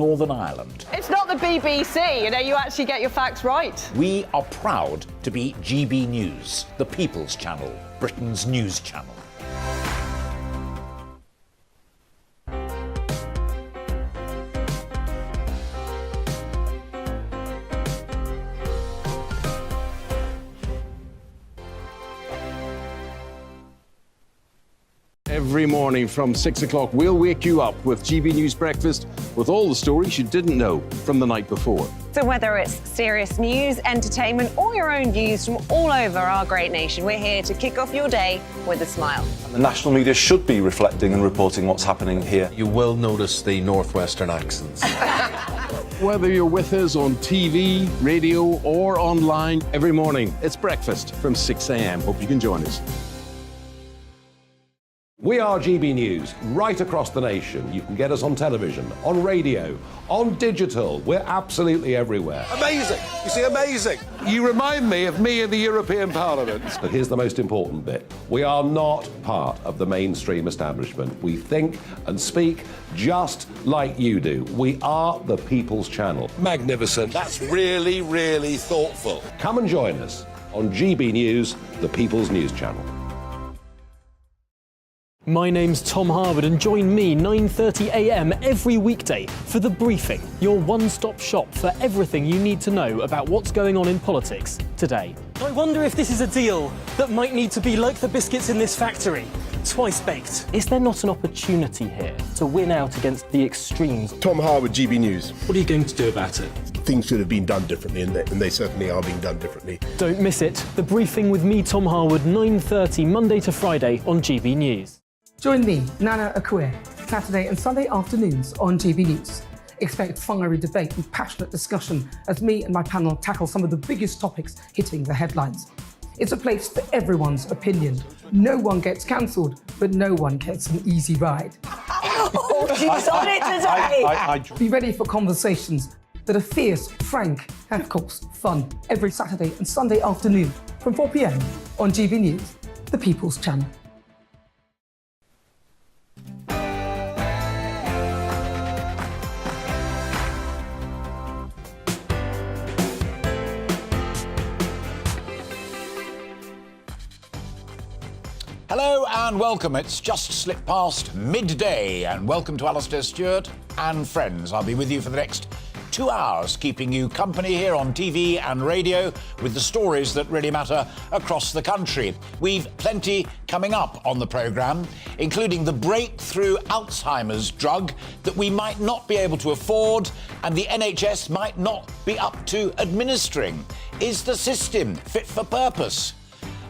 Northern Ireland. It's not the BBC, you actually get your facts right. We are proud to be GB News, the People's Channel, Britain's news channel. Every morning from 6 o'clock, we'll wake you up with GB News Breakfast with all the stories you didn't know from the night before. So whether it's serious news, entertainment, or your own views from all over our great nation, we're here to kick off your day with a smile. The national media should be reflecting and reporting what's happening here. You will notice the northwestern accents. Whether you're with us on TV, radio, or online, every morning, it's breakfast from 6 a.m. Hope you can join us. We are GB News, right across the nation. You can get us on television, on radio, on digital. We're absolutely everywhere. Amazing! You see, amazing! You remind me of me in the European Parliament. But here's the most important bit. We are not part of the mainstream establishment. We think and speak just like you do. We are the People's Channel. Magnificent. That's really, really thoughtful. Come and join us on GB News, the People's News Channel. My name's Tom Harwood and join me 9:30 a.m. every weekday for The Briefing, your one-stop shop for everything you need to know about what's going on in politics today. I wonder if this is a deal that might need to be like the biscuits in this factory, twice baked. Is there not an opportunity here to win out against the extremes? Tom Harwood, GB News. What are you going to do about it? Things should have been done differently, and they certainly are being done differently. Don't miss it. The Briefing with me, Tom Harwood, 9:30 Monday to Friday on GB News. Join me, Nana Akue, Saturday and Sunday afternoons on GB News. Expect fiery debate and passionate discussion as me and my panel tackle some of the biggest topics hitting the headlines. It's a place for everyone's opinion. No one gets cancelled, but no one gets an easy ride. Oh, she's on it today! Be ready for conversations that are fierce, frank, and of course, fun. Every Saturday and Sunday afternoon from 4 p.m. on GB News, the People's Channel. Hello and welcome. It's just slipped past midday and welcome to Alastair Stewart and friends. I'll be with you for the next 2 hours, keeping you company here on TV and radio with the stories that really matter across the country. We've plenty coming up on the programme, including the breakthrough Alzheimer's drug that we might not be able to afford and the NHS might not be up to administering. Is the system fit for purpose?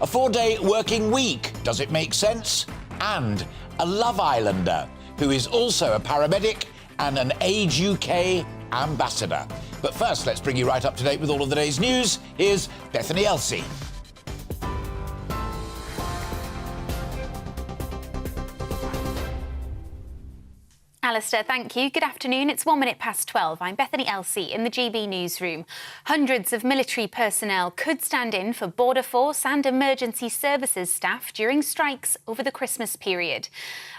A 4-day working week, does it make sense? And a Love Islander, who is also a paramedic and an Age UK ambassador. But first, let's bring you right up to date with all of the day's news. Here's Bethany Elsey. Alastair, thank you. Good afternoon. It's 1 minute past 12. I'm Bethany Elsey in the GB newsroom. Hundreds of military personnel could stand in for Border Force and emergency services staff during strikes over the Christmas period.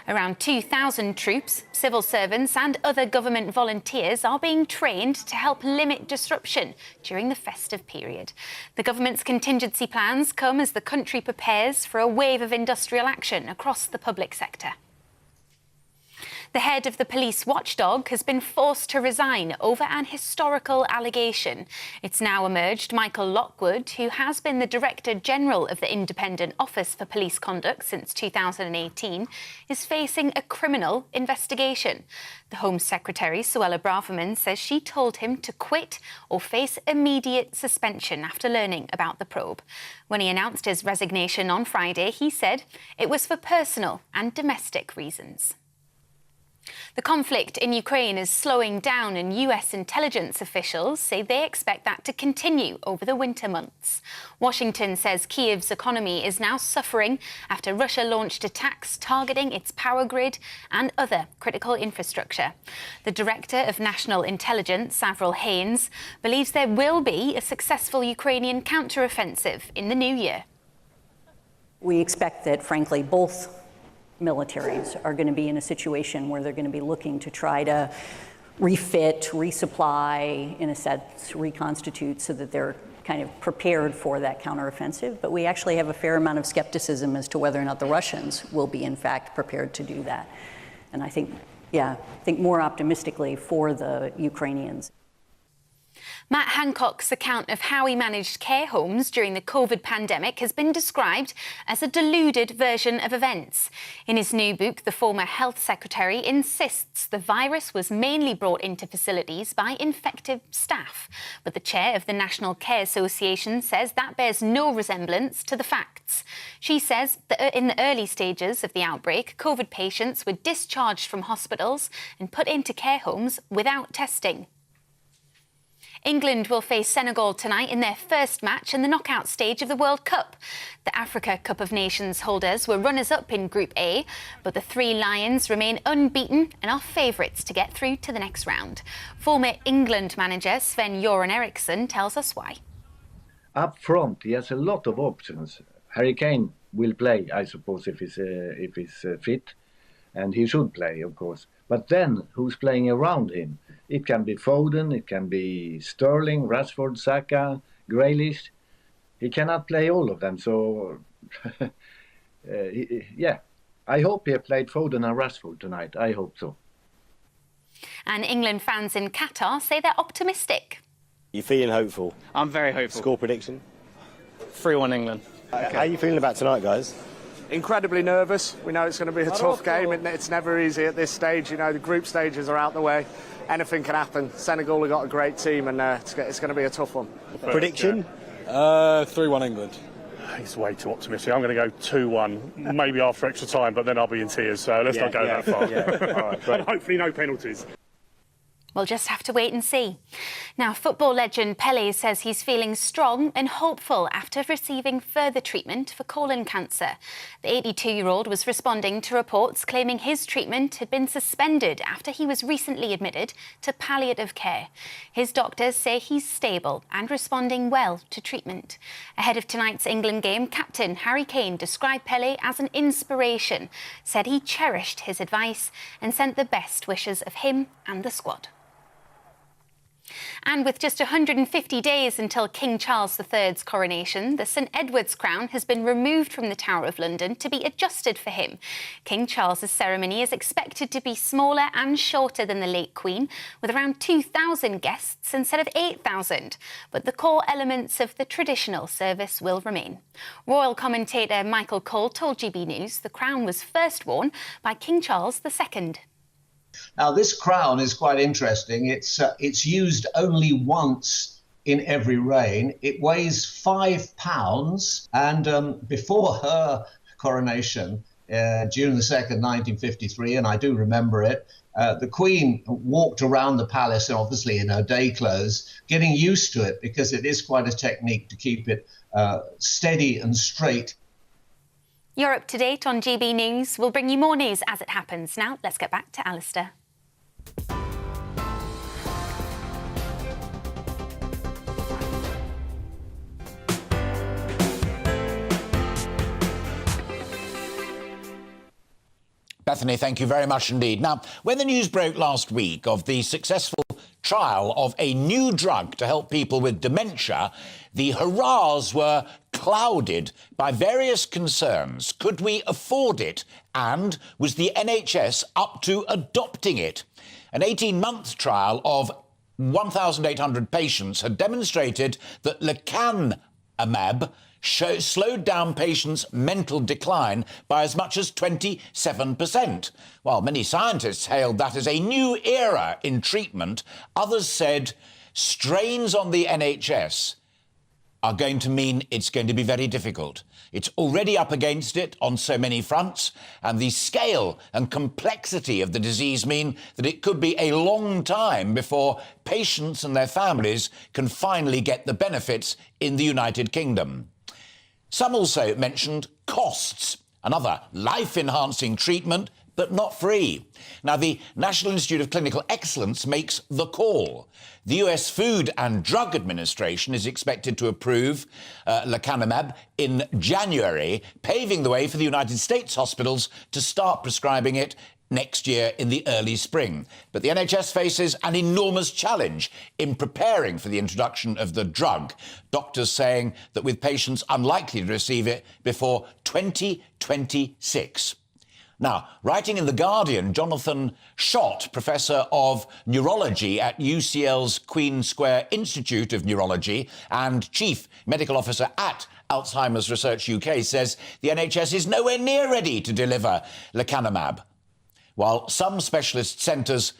Around 2,000 troops, civil servants and other government volunteers are being trained to help limit disruption during the festive period. The government's contingency plans come as the country prepares for a wave of industrial action across the public sector. The head of the police watchdog has been forced to resign over an historical allegation. It's now emerged Michael Lockwood, who has been the Director General of the Independent Office for Police Conduct since 2018, is facing a criminal investigation. The Home Secretary, Suella Braverman, says she told him to quit or face immediate suspension after learning about the probe. When he announced his resignation on Friday, he said it was for personal and domestic reasons. The conflict in Ukraine is slowing down and US intelligence officials say they expect that to continue over the winter months. Washington says Kyiv's economy is now suffering after Russia launched attacks targeting its power grid and other critical infrastructure. The Director of National Intelligence, Avril Haines, believes there will be a successful Ukrainian counteroffensive in the new year. We expect that, frankly, both militaries are going to be in a situation where they're going to be looking to try to refit, resupply, in a sense, reconstitute so that they're kind of prepared for that counteroffensive. But we actually have a fair amount of skepticism as to whether or not the Russians will be, in fact, prepared to do that. And I think more optimistically for the Ukrainians. Matt Hancock's account of how he managed care homes during the COVID pandemic has been described as a deluded version of events. In his new book, the former health secretary insists the virus was mainly brought into facilities by infected staff. But the chair of the National Care Association says that bears no resemblance to the facts. She says that in the early stages of the outbreak, COVID patients were discharged from hospitals and put into care homes without testing. England will face Senegal tonight in their first match in the knockout stage of the World Cup. The Africa Cup of Nations holders were runners-up in Group A, but the three Lions remain unbeaten and are favourites to get through to the next round. Former England manager Sven-Göran Eriksson tells us why. Up front, he has a lot of options. Harry Kane will play, I suppose, if he's fit, and he should play, of course. But then, who's playing around him? It can be Foden, it can be Sterling, Rashford, Saka, Grealish. He cannot play all of them, so yeah. I hope he played Foden and Rashford tonight. I hope so. And England fans in Qatar say they're optimistic. You feeling hopeful? I'm very hopeful. Score prediction? 3-1 England. Okay. How are you feeling about tonight, guys? Incredibly nervous. We know it's going to be a tough game. It's never easy at this stage. You know, the group stages are out the way. Anything can happen. Senegal have got a great team, and it's going to be a tough one. Prediction? 3-1 England. It's way too optimistic. I'm going to go 2-1, maybe after extra time, but then I'll be in tears, so let's not go that far. All right, and hopefully no penalties. We'll just have to wait and see. Now, football legend Pelé says he's feeling strong and hopeful after receiving further treatment for colon cancer. The 82-year-old was responding to reports claiming his treatment had been suspended after he was recently admitted to palliative care. His doctors say he's stable and responding well to treatment. Ahead of tonight's England game, captain Harry Kane described Pelé as an inspiration, said he cherished his advice and sent the best wishes of him and the squad. And with just 150 days until King Charles III's coronation, the St Edward's crown has been removed from the Tower of London to be adjusted for him. King Charles's ceremony is expected to be smaller and shorter than the late Queen, with around 2,000 guests instead of 8,000. But the core elements of the traditional service will remain. Royal commentator Michael Cole told GB News the crown was first worn by King Charles II. Now, this crown is quite interesting. It's used only once in every reign. It weighs 5 pounds, and before her coronation, June the 2nd, 1953, and I do remember it, the Queen walked around the palace, obviously in her day clothes, getting used to it because it is quite a technique to keep it steady and straight. You're up to date on GB News. We'll bring you more news as it happens. Now, let's get back to Alastair. Bethany, thank you very much indeed. Now, when the news broke last week of the successful trial of a new drug to help people with dementia, the hurrahs were clouded by various concerns. Could we afford it? And was the NHS up to adopting it? An 18-month trial of 1,800 patients had demonstrated that lecanemab slowed down patients' mental decline by as much as 27%. While many scientists hailed that as a new era in treatment, others said strains on the NHS are going to mean it's going to be very difficult. It's already up against it on so many fronts, and the scale and complexity of the disease mean that it could be a long time before patients and their families can finally get the benefits in the United Kingdom. Some also mentioned costs, another life-enhancing treatment, but not free. Now, the National Institute of Clinical Excellence makes the call. The US Food and Drug Administration is expected to approve lecanemab in January, paving the way for the United States hospitals to start prescribing it next year in the early spring. But the NHS faces an enormous challenge in preparing for the introduction of the drug. Doctors saying that with patients unlikely to receive it before 2026. Now, writing in The Guardian, Jonathan Schott, Professor of Neurology at UCL's Queen Square Institute of Neurology and Chief Medical Officer at Alzheimer's Research UK, says the NHS is nowhere near ready to deliver lecanemab. While some specialist centres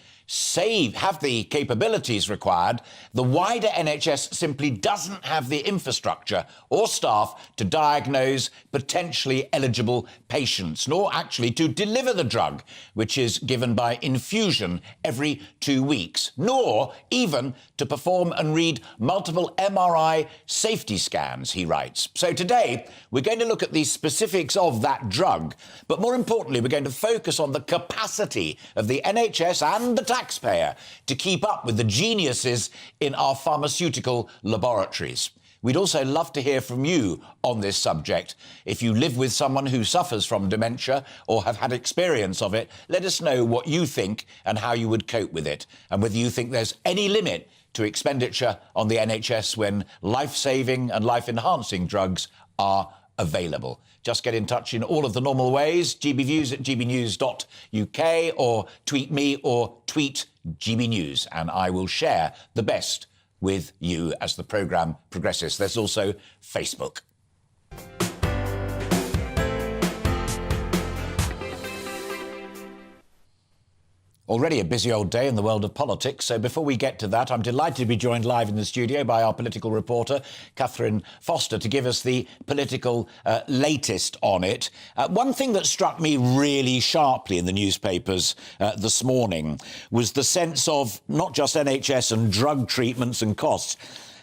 have the capabilities required, the wider NHS simply doesn't have the infrastructure or staff to diagnose potentially eligible patients, nor actually to deliver the drug, which is given by infusion every 2 weeks, nor even to perform and read multiple MRI safety scans, he writes. So today, we're going to look at the specifics of that drug, but more importantly, we're going to focus on the capacity of the NHS and the taxpayer to keep up with the geniuses in our pharmaceutical laboratories. We'd also love to hear from you on this subject. If you live with someone who suffers from dementia or have had experience of it, let us know what you think and how you would cope with it, and whether you think there's any limit to expenditure on the NHS when life-saving and life-enhancing drugs are available. Just get in touch in all of the normal ways, gbviews at gbnews.uk, or tweet me or tweet GBNews, and I will share the best with you as the programme progresses. There's also Facebook. Already a busy old day in the world of politics, so before we get to that, I'm delighted to be joined live in the studio by our political reporter, Catherine Foster, to give us the political latest on it. One thing that struck me really sharply in the newspapers this morning was the sense of not just NHS and drug treatments and costs,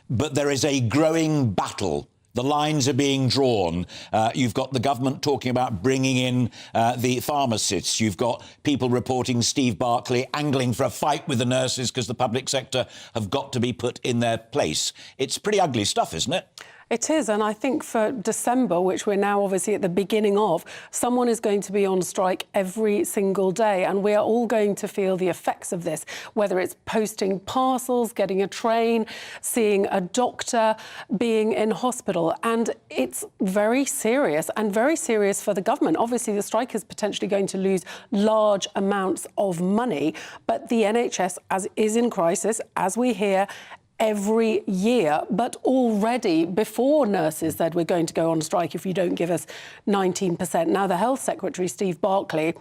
but there is a growing battle. The lines are being drawn. You've got the government talking about bringing in the pharmacists. You've got people reporting Steve Barclay angling for a fight with the nurses because the public sector have got to be put in their place. It's pretty ugly stuff, isn't it? It is, and I think for December, which we're now obviously at the beginning of, someone is going to be on strike every single day, and we are all going to feel the effects of this, whether it's posting parcels, getting a train, seeing a doctor, being in hospital. And it's very serious, and very serious for the government. Obviously, the strike is potentially going to lose large amounts of money, but the NHS is in crisis, as we hear, every year. But already before nurses said we're going to go on strike if you don't give us 19%. Now, the Health Secretary, Steve Barclay,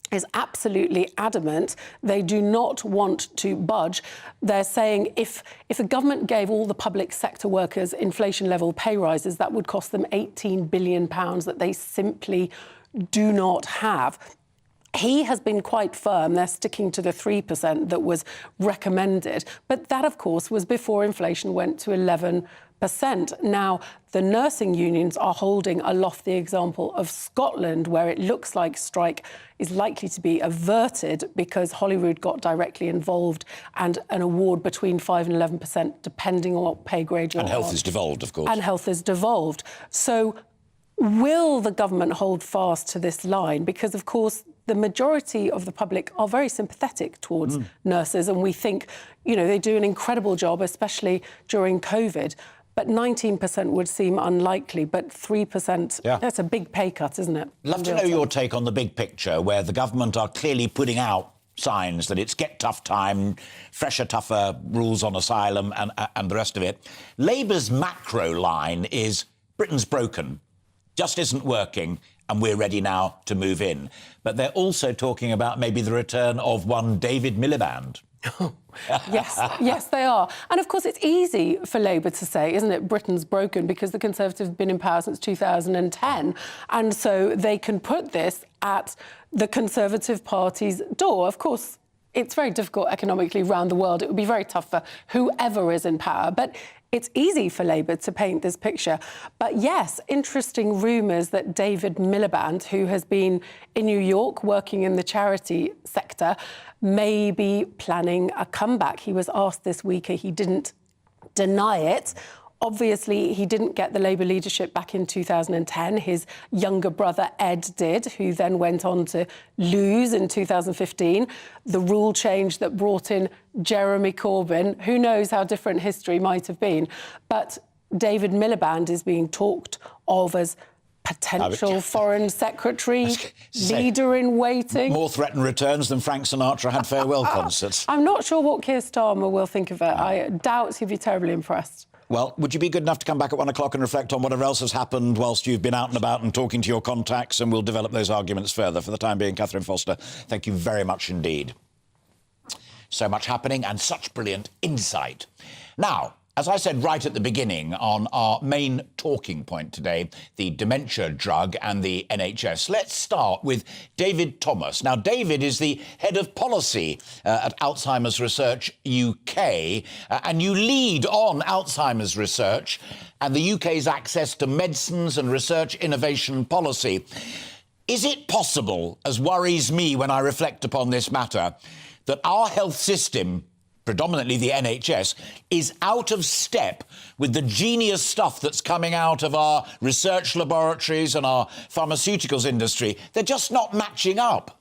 is absolutely adamant they do not want to budge. They're saying if the government gave all the public sector workers inflation-level pay rises, that would cost them £18 billion that they simply do not have. He has been quite firm. They're sticking to the 3% that was recommended. But that, of course, was before inflation went to 11%. Now, the nursing unions are holding aloft the example of Scotland, where it looks like strike is likely to be averted because Holyrood got directly involved, and an award between 5 and 11%, depending on what pay grade you're on. And health is devolved, of course. And health is devolved. So will the government hold fast to this line? Because, of course, the majority of the public are very sympathetic towards nurses, and we think, they do an incredible job, especially during COVID. But 19% would seem unlikely, but 3%, that's a big pay cut, isn't it? Love to know your take on the big picture, where the government are clearly putting out signs that it's get tough time, fresher, tougher rules on asylum and the rest of it. Labour's macro line is Britain's broken, just isn't working, and we're ready now to move in. But they're also talking about maybe the return of one David Miliband. Yes, they are. And, of course, it's easy for Labour to say, isn't it, Britain's broken, because the Conservatives have been in power since 2010. And so they can put this at the Conservative Party's door. Of course, it's very difficult economically around the world. It would be very tough for whoever is in power. But it's easy for Labour to paint this picture. But yes, interesting rumours that David Miliband, who has been in New York working in the charity sector, may be planning a comeback. He was asked this week, he didn't deny it, Obviously, he didn't get the Labour leadership back in 2010. His younger brother, Ed, did, who then went on to lose in 2015. The rule change that brought in Jeremy Corbyn. Who knows how different history might have been. But David Miliband is being talked of as potential foreign secretary, leader in waiting. More threatened returns than Frank Sinatra had farewell concerts. I'm not sure what Keir Starmer will think of it. I doubt he'll be terribly impressed. Well, would you be good enough to come back at 1 o'clock and reflect on whatever else has happened whilst you've been out and about and talking to your contacts, and we'll develop those arguments further. For the time being, Catherine Foster, thank you very much indeed. So much happening and such brilliant insight. Now, as I said right at the beginning on our main talking point today, the dementia drug and the NHS, let's start with David Thomas. Now, David is the head of policy at Alzheimer's Research UK, and you lead on Alzheimer's research and the UK's access to medicines and research innovation policy. Is it possible, as worries me when I reflect upon this matter, that our health system, predominantly the NHS, is out of step with the genius stuff that's coming out of our research laboratories and our pharmaceuticals industry? They're just not matching up.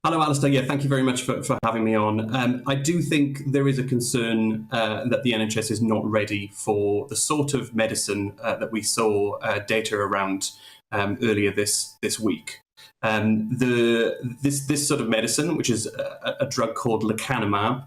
Hello, Alastair. Yeah, thank you very much for having me on. I do think there is a concern that the NHS is not ready for the sort of medicine that we saw data around earlier this week. This sort of medicine, which is a drug called lecanemab,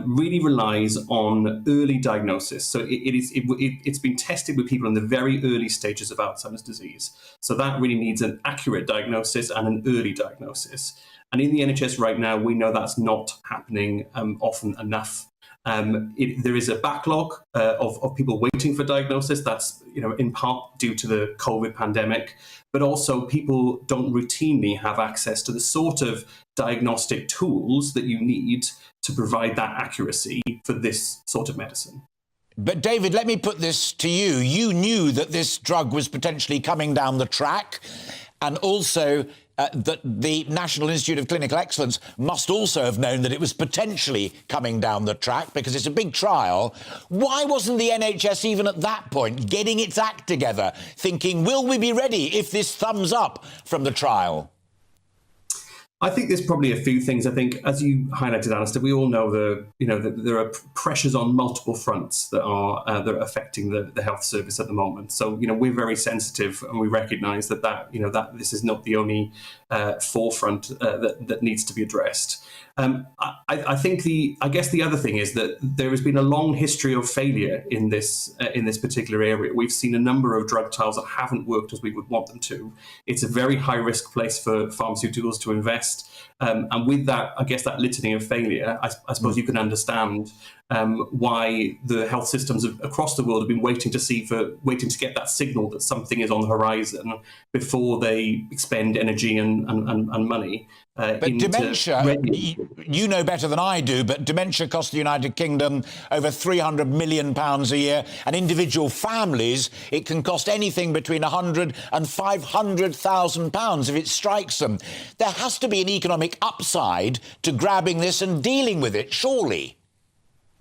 really relies on early diagnosis. So it's been tested with people in the very early stages of Alzheimer's disease. So that really needs an accurate diagnosis and an early diagnosis. And in the NHS right now, we know that's not happening often enough. There is a backlog of people waiting for diagnosis. That's, in part due to the COVID pandemic, but also people don't routinely have access to the sort of diagnostic tools that you need to provide that accuracy for this sort of medicine. But David, let me put this to you. You knew that this drug was potentially coming down the track, and also that the National Institute of Clinical Excellence must also have known that it was potentially coming down the track, because it's a big trial. Why wasn't the NHS even at that point getting its act together, thinking, will we be ready if this thumbs up from the trial? I think there's probably a few things. I think, as you highlighted, Alastair, we all know that there are pressures on multiple fronts that are affecting the health service at the moment. So, we're very sensitive, and we recognise that this is not the only forefront that needs to be addressed. I guess the other thing is that there has been a long history of failure in this particular area. We've seen a number of drug trials that haven't worked as we would want them to. It's a very high risk place for pharmaceuticals to invest. And with that, I guess that litany of failure, I suppose you can understand why the health systems across the world have been waiting to get that signal that something is on the horizon before they expend energy and money. But dementia, you know better than I do, but dementia costs the United Kingdom over £300 million a year, and individual families, it can cost anything between £100,000 and £500,000 if it strikes them. There has to be an economic upside to grabbing this and dealing with it, surely.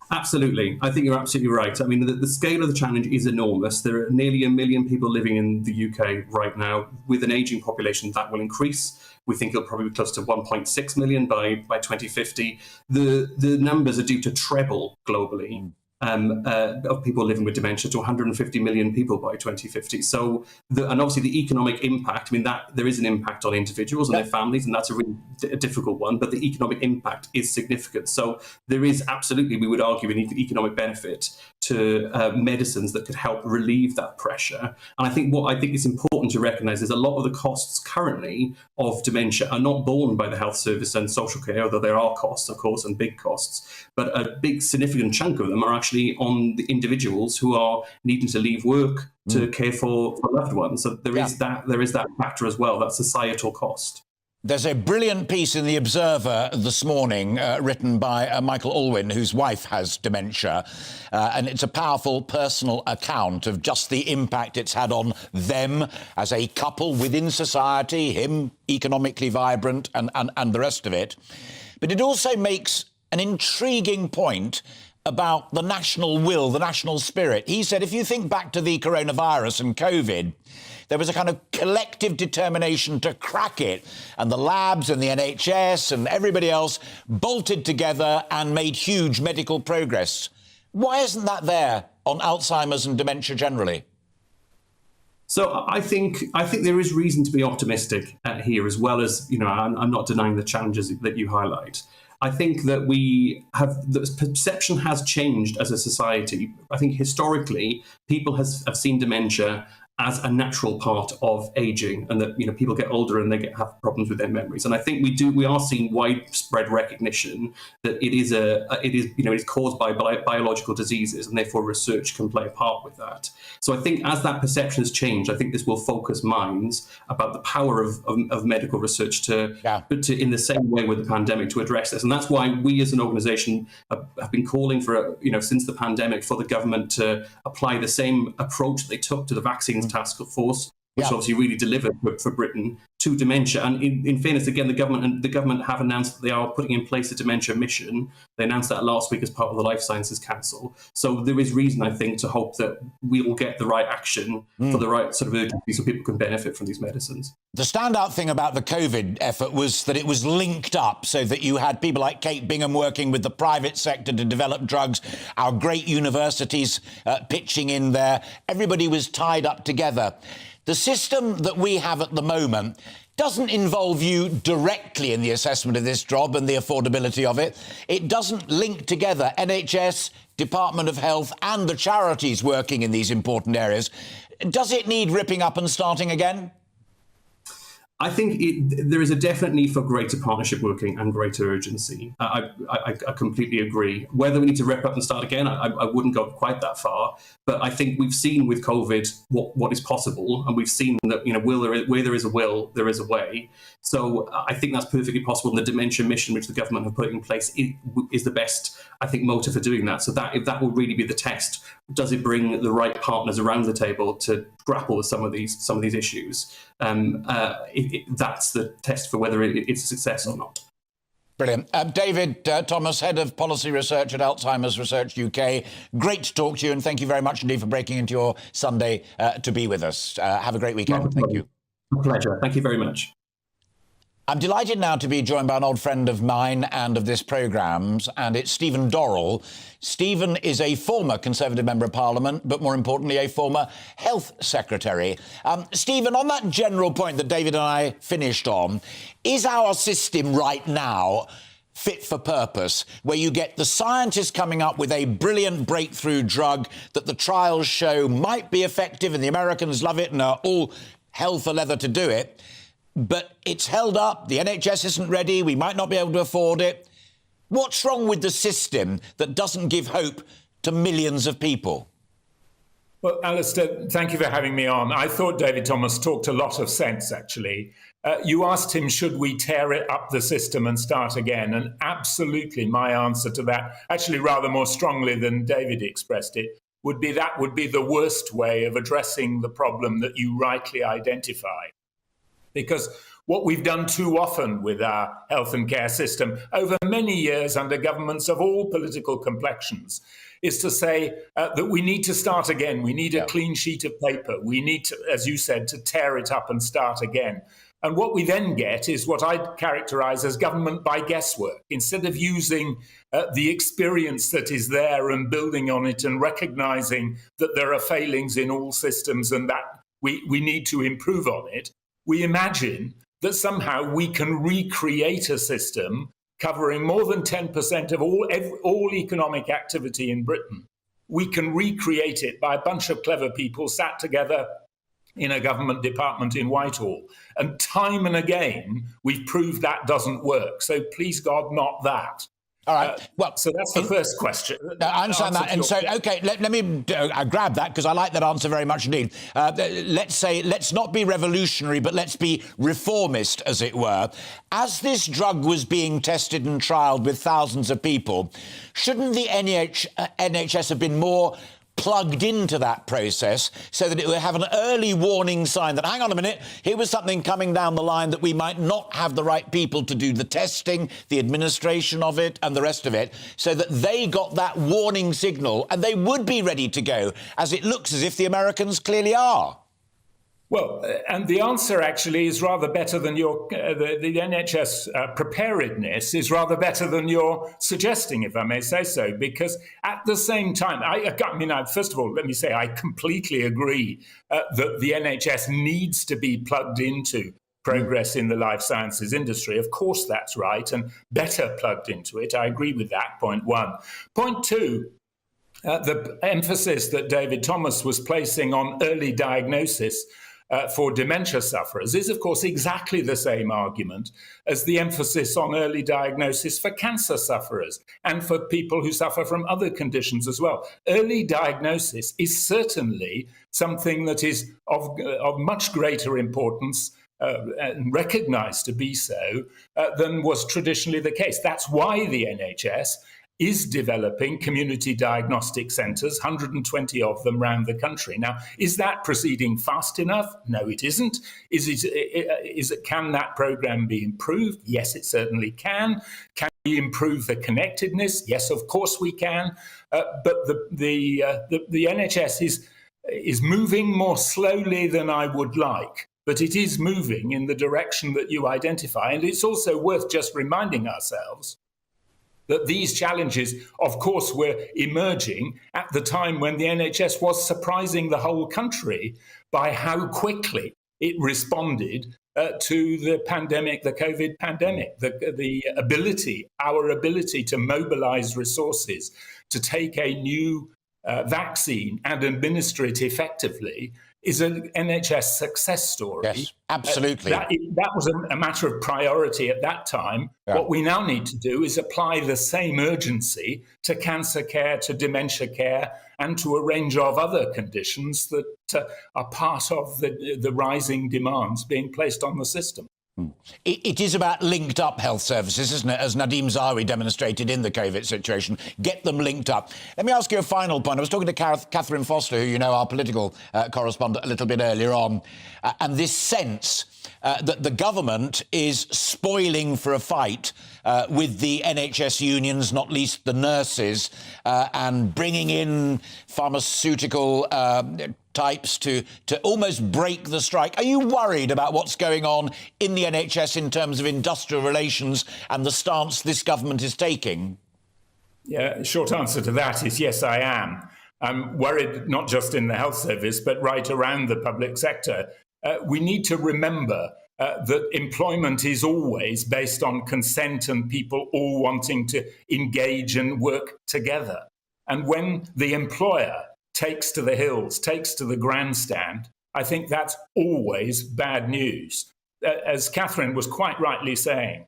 Absolutely. I think you're absolutely right. I mean, the scale of the challenge is enormous. There are nearly 1 million people living in the UK right now. With an ageing population, that will increase. We think it'll probably be close to 1.6 million by 2050. The numbers are due to treble globally. Of people living with dementia to 150 million people by 2050. So, and obviously the economic impact, I mean, that there is an impact on individuals and their families, and that's a really difficult one, but the economic impact is significant. So there is absolutely, we would argue, an economic benefit to medicines that could help relieve that pressure. And I think it's important to recognise is a lot of the costs currently of dementia are not borne by the health service and social care, although there are costs, of course, and big costs, but a big significant chunk of them are actually on the individuals who are needing to leave work to care for loved ones. So there is that factor as well, that societal cost. There's a brilliant piece in The Observer this morning written by Michael Allwyn, whose wife has dementia, and it's a powerful personal account of just the impact it's had on them as a couple within society, him economically vibrant and the rest of it. But it also makes an intriguing point about the national will, the national spirit. He said, if you think back to the coronavirus and COVID, there was a kind of collective determination to crack it, and the labs and the NHS and everybody else bolted together and made huge medical progress. Why isn't that there on Alzheimer's and dementia generally? So I think there is reason to be optimistic here, as well as, you know, I'm not denying the challenges that you highlight. I think that the perception has changed as a society. I think historically people have seen dementia as a natural part of aging, and that, you know, people get older and they have problems with their memories. And I think we are seeing widespread recognition that it is caused by biological diseases, and therefore research can play a part with that. So I think as that perception has changed, I think this will focus minds about the power of medical research to in the same way with the pandemic to address this. And that's why we as an organisation have been calling for, since the pandemic, for the government to apply the same approach that they took to the vaccines task force, which obviously really delivered for Britain, to dementia. And in fairness, again, the government have announced that they are putting in place a dementia mission. They announced that last week as part of the Life Sciences Council. So there is reason, I think, to hope that we will get the right action for the right sort of urgency so people can benefit from these medicines. The standout thing about the COVID effort was that it was linked up, so that you had people like Kate Bingham working with the private sector to develop drugs, our great universities pitching in there. Everybody was tied up together. The system that we have at the moment doesn't involve you directly in the assessment of this job and the affordability of it. It doesn't link together NHS, Department of Health and the charities working in these important areas. Does it need ripping up and starting again? I think there is a definite need for greater partnership working and greater urgency. I completely agree. Whether we need to rip up and start again, I wouldn't go quite that far. But I think we've seen with COVID what is possible, and we've seen that, where there is a will, there is a way. So I think that's perfectly possible. And the dementia mission, which the government have put in place, is the best, I think, motive for doing that. So if that will really be the test, does it bring the right partners around the table to grapple with some of these issues? That's the test for whether it's a success or not. Brilliant. David Thomas, Head of Policy Research at Alzheimer's Research UK. Great to talk to you, and thank you very much indeed for breaking into your Sunday to be with us. Have a great weekend. Thank you. A pleasure. Thank you very much. I'm delighted now to be joined by an old friend of mine and of this programme's, and it's Stephen Dorrell. Stephen is a former Conservative Member of Parliament, but more importantly, a former Health Secretary. Stephen, on that general point that David and I finished on, is our system right now fit for purpose, where you get the scientists coming up with a brilliant breakthrough drug that the trials show might be effective and the Americans love it and are all hell for leather to do it, but it's held up, the NHS isn't ready, we might not be able to afford it. What's wrong with the system that doesn't give hope to millions of people? Well, Alastair, thank you for having me on. I thought David Thomas talked a lot of sense, actually. You asked him, should we tear it up the system and start again? And absolutely, my answer to that, actually rather more strongly than David expressed it, would be that would be the worst way of addressing the problem that you rightly identify. Because what we've done too often with our health and care system over many years under governments of all political complexions is to say that we need to start again. We need a clean sheet of paper. We need to, as you said, to tear it up and start again. And what we then get is what I'd characterize as government by guesswork. Instead of using the experience that is there and building on it and recognizing that there are failings in all systems and that we need to improve on it, we imagine that somehow we can recreate a system covering more than 10% of all economic activity in Britain. We can recreate it by a bunch of clever people sat together in a government department in Whitehall. And time and again, we've proved that doesn't work. So please God, not that. All right. Well, so that's the first question. I understand that. And so, OK, let me grab that, because I like that answer very much indeed. Let's not be revolutionary, but let's be reformist, as it were. As this drug was being tested and trialled with thousands of people, shouldn't the NHS have been more plugged into that process so that it would have an early warning sign that, hang on a minute, here was something coming down the line that we might not have the right people to do the testing, the administration of it and the rest of it, so that they got that warning signal and they would be ready to go, as it looks as if the Americans clearly are? Well, and the answer actually is rather better than your the NHS preparedness is rather better than you're suggesting, if I may say so, because at the same time, first of all, let me say I completely agree that the NHS needs to be plugged into progress in the life sciences industry. Of course, that's right, and better plugged into it. I agree with that, point one. Point two, the emphasis that David Thomas was placing on early diagnosis for dementia sufferers is, of course, exactly the same argument as the emphasis on early diagnosis for cancer sufferers and for people who suffer from other conditions as well. Early diagnosis is certainly something that is of much greater importance and recognised to be so than was traditionally the case. That's why the NHS is developing community diagnostic centres, 120 of them around the country. Now, is that proceeding fast enough? No, it isn't. Can that programme be improved? Yes, it certainly can. Can we improve the connectedness? Yes, of course we can. But the NHS is moving more slowly than I would like. But it is moving in the direction that you identify. And it's also worth just reminding ourselves that these challenges, of course, were emerging at the time when the NHS was surprising the whole country by how quickly it responded to the pandemic, the COVID pandemic, our ability to mobilise resources, to take a new vaccine and administer it effectively is an NHS success story. Yes, absolutely. That was a matter of priority at that time. Yeah. What we now need to do is apply the same urgency to cancer care, to dementia care, and to a range of other conditions that are part of the rising demands being placed on the system. It is about linked up health services, isn't it, as Nadeem Zahawi demonstrated in the COVID situation. Get them linked up. Let me ask you a final point. I was talking to Catherine Foster, who you know, our political correspondent, a little bit earlier on, and this sense that the government is spoiling for a fight with the NHS unions, not least the nurses, and bringing in pharmaceutical types to almost break the strike. Are you worried about what's going on in the NHS in terms of industrial relations and the stance this government is taking? Yeah, short answer to that is yes, I am. I'm worried not just in the health service, but right around the public sector. We need to remember that employment is always based on consent and people all wanting to engage and work together. And when the employer takes to the hills, takes to the grandstand, I think that's always bad news. As Catherine was quite rightly saying,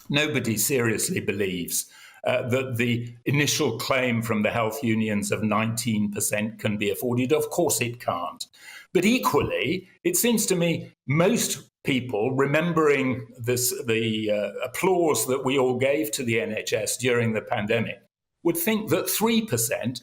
nobody seriously believes that the initial claim from the health unions of 19% can be afforded. Of course it can't. But equally, it seems to me most people, remembering the applause that we all gave to the NHS during the pandemic, would think that 3%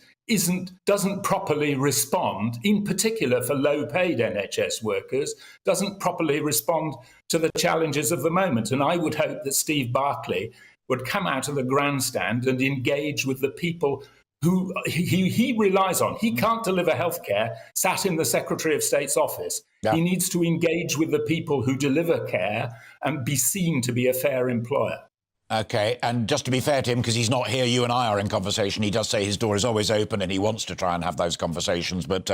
doesn't properly respond, in particular for low-paid NHS workers, doesn't properly respond to the challenges of the moment. And I would hope that Steve Barclay would come out of the grandstand and engage with the people who he relies on. He can't deliver healthcare sat in the Secretary of State's office. Yeah. He needs to engage with the people who deliver care and be seen to be a fair employer. OK, and just to be fair to him, because he's not here, you and I are in conversation, he does say his door is always open and he wants to try and have those conversations. But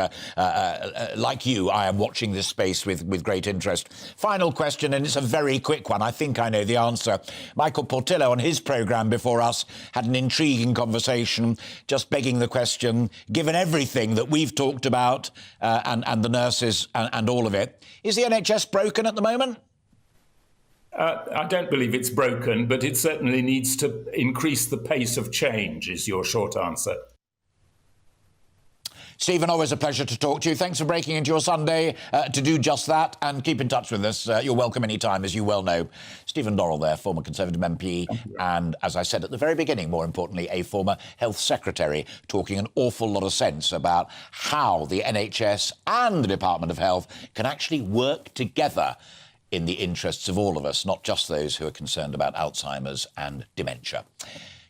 like you, I am watching this space with great interest. Final question, and it's a very quick one. I think I know the answer. Michael Portillo on his programme before us had an intriguing conversation, just begging the question, given everything that we've talked about and the nurses and all of it, is the NHS broken at the moment? I don't believe it's broken, but it certainly needs to increase the pace of change, is your short answer. Stephen, always a pleasure to talk to you. Thanks for breaking into your Sunday to do just that, and keep in touch with us. You're welcome anytime, as you well know. Stephen Dorrell there, former Conservative MP, and, as I said at the very beginning, more importantly, a former Health Secretary, talking an awful lot of sense about how the NHS and the Department of Health can actually work together in the interests of all of us, not just those who are concerned about Alzheimer's and dementia.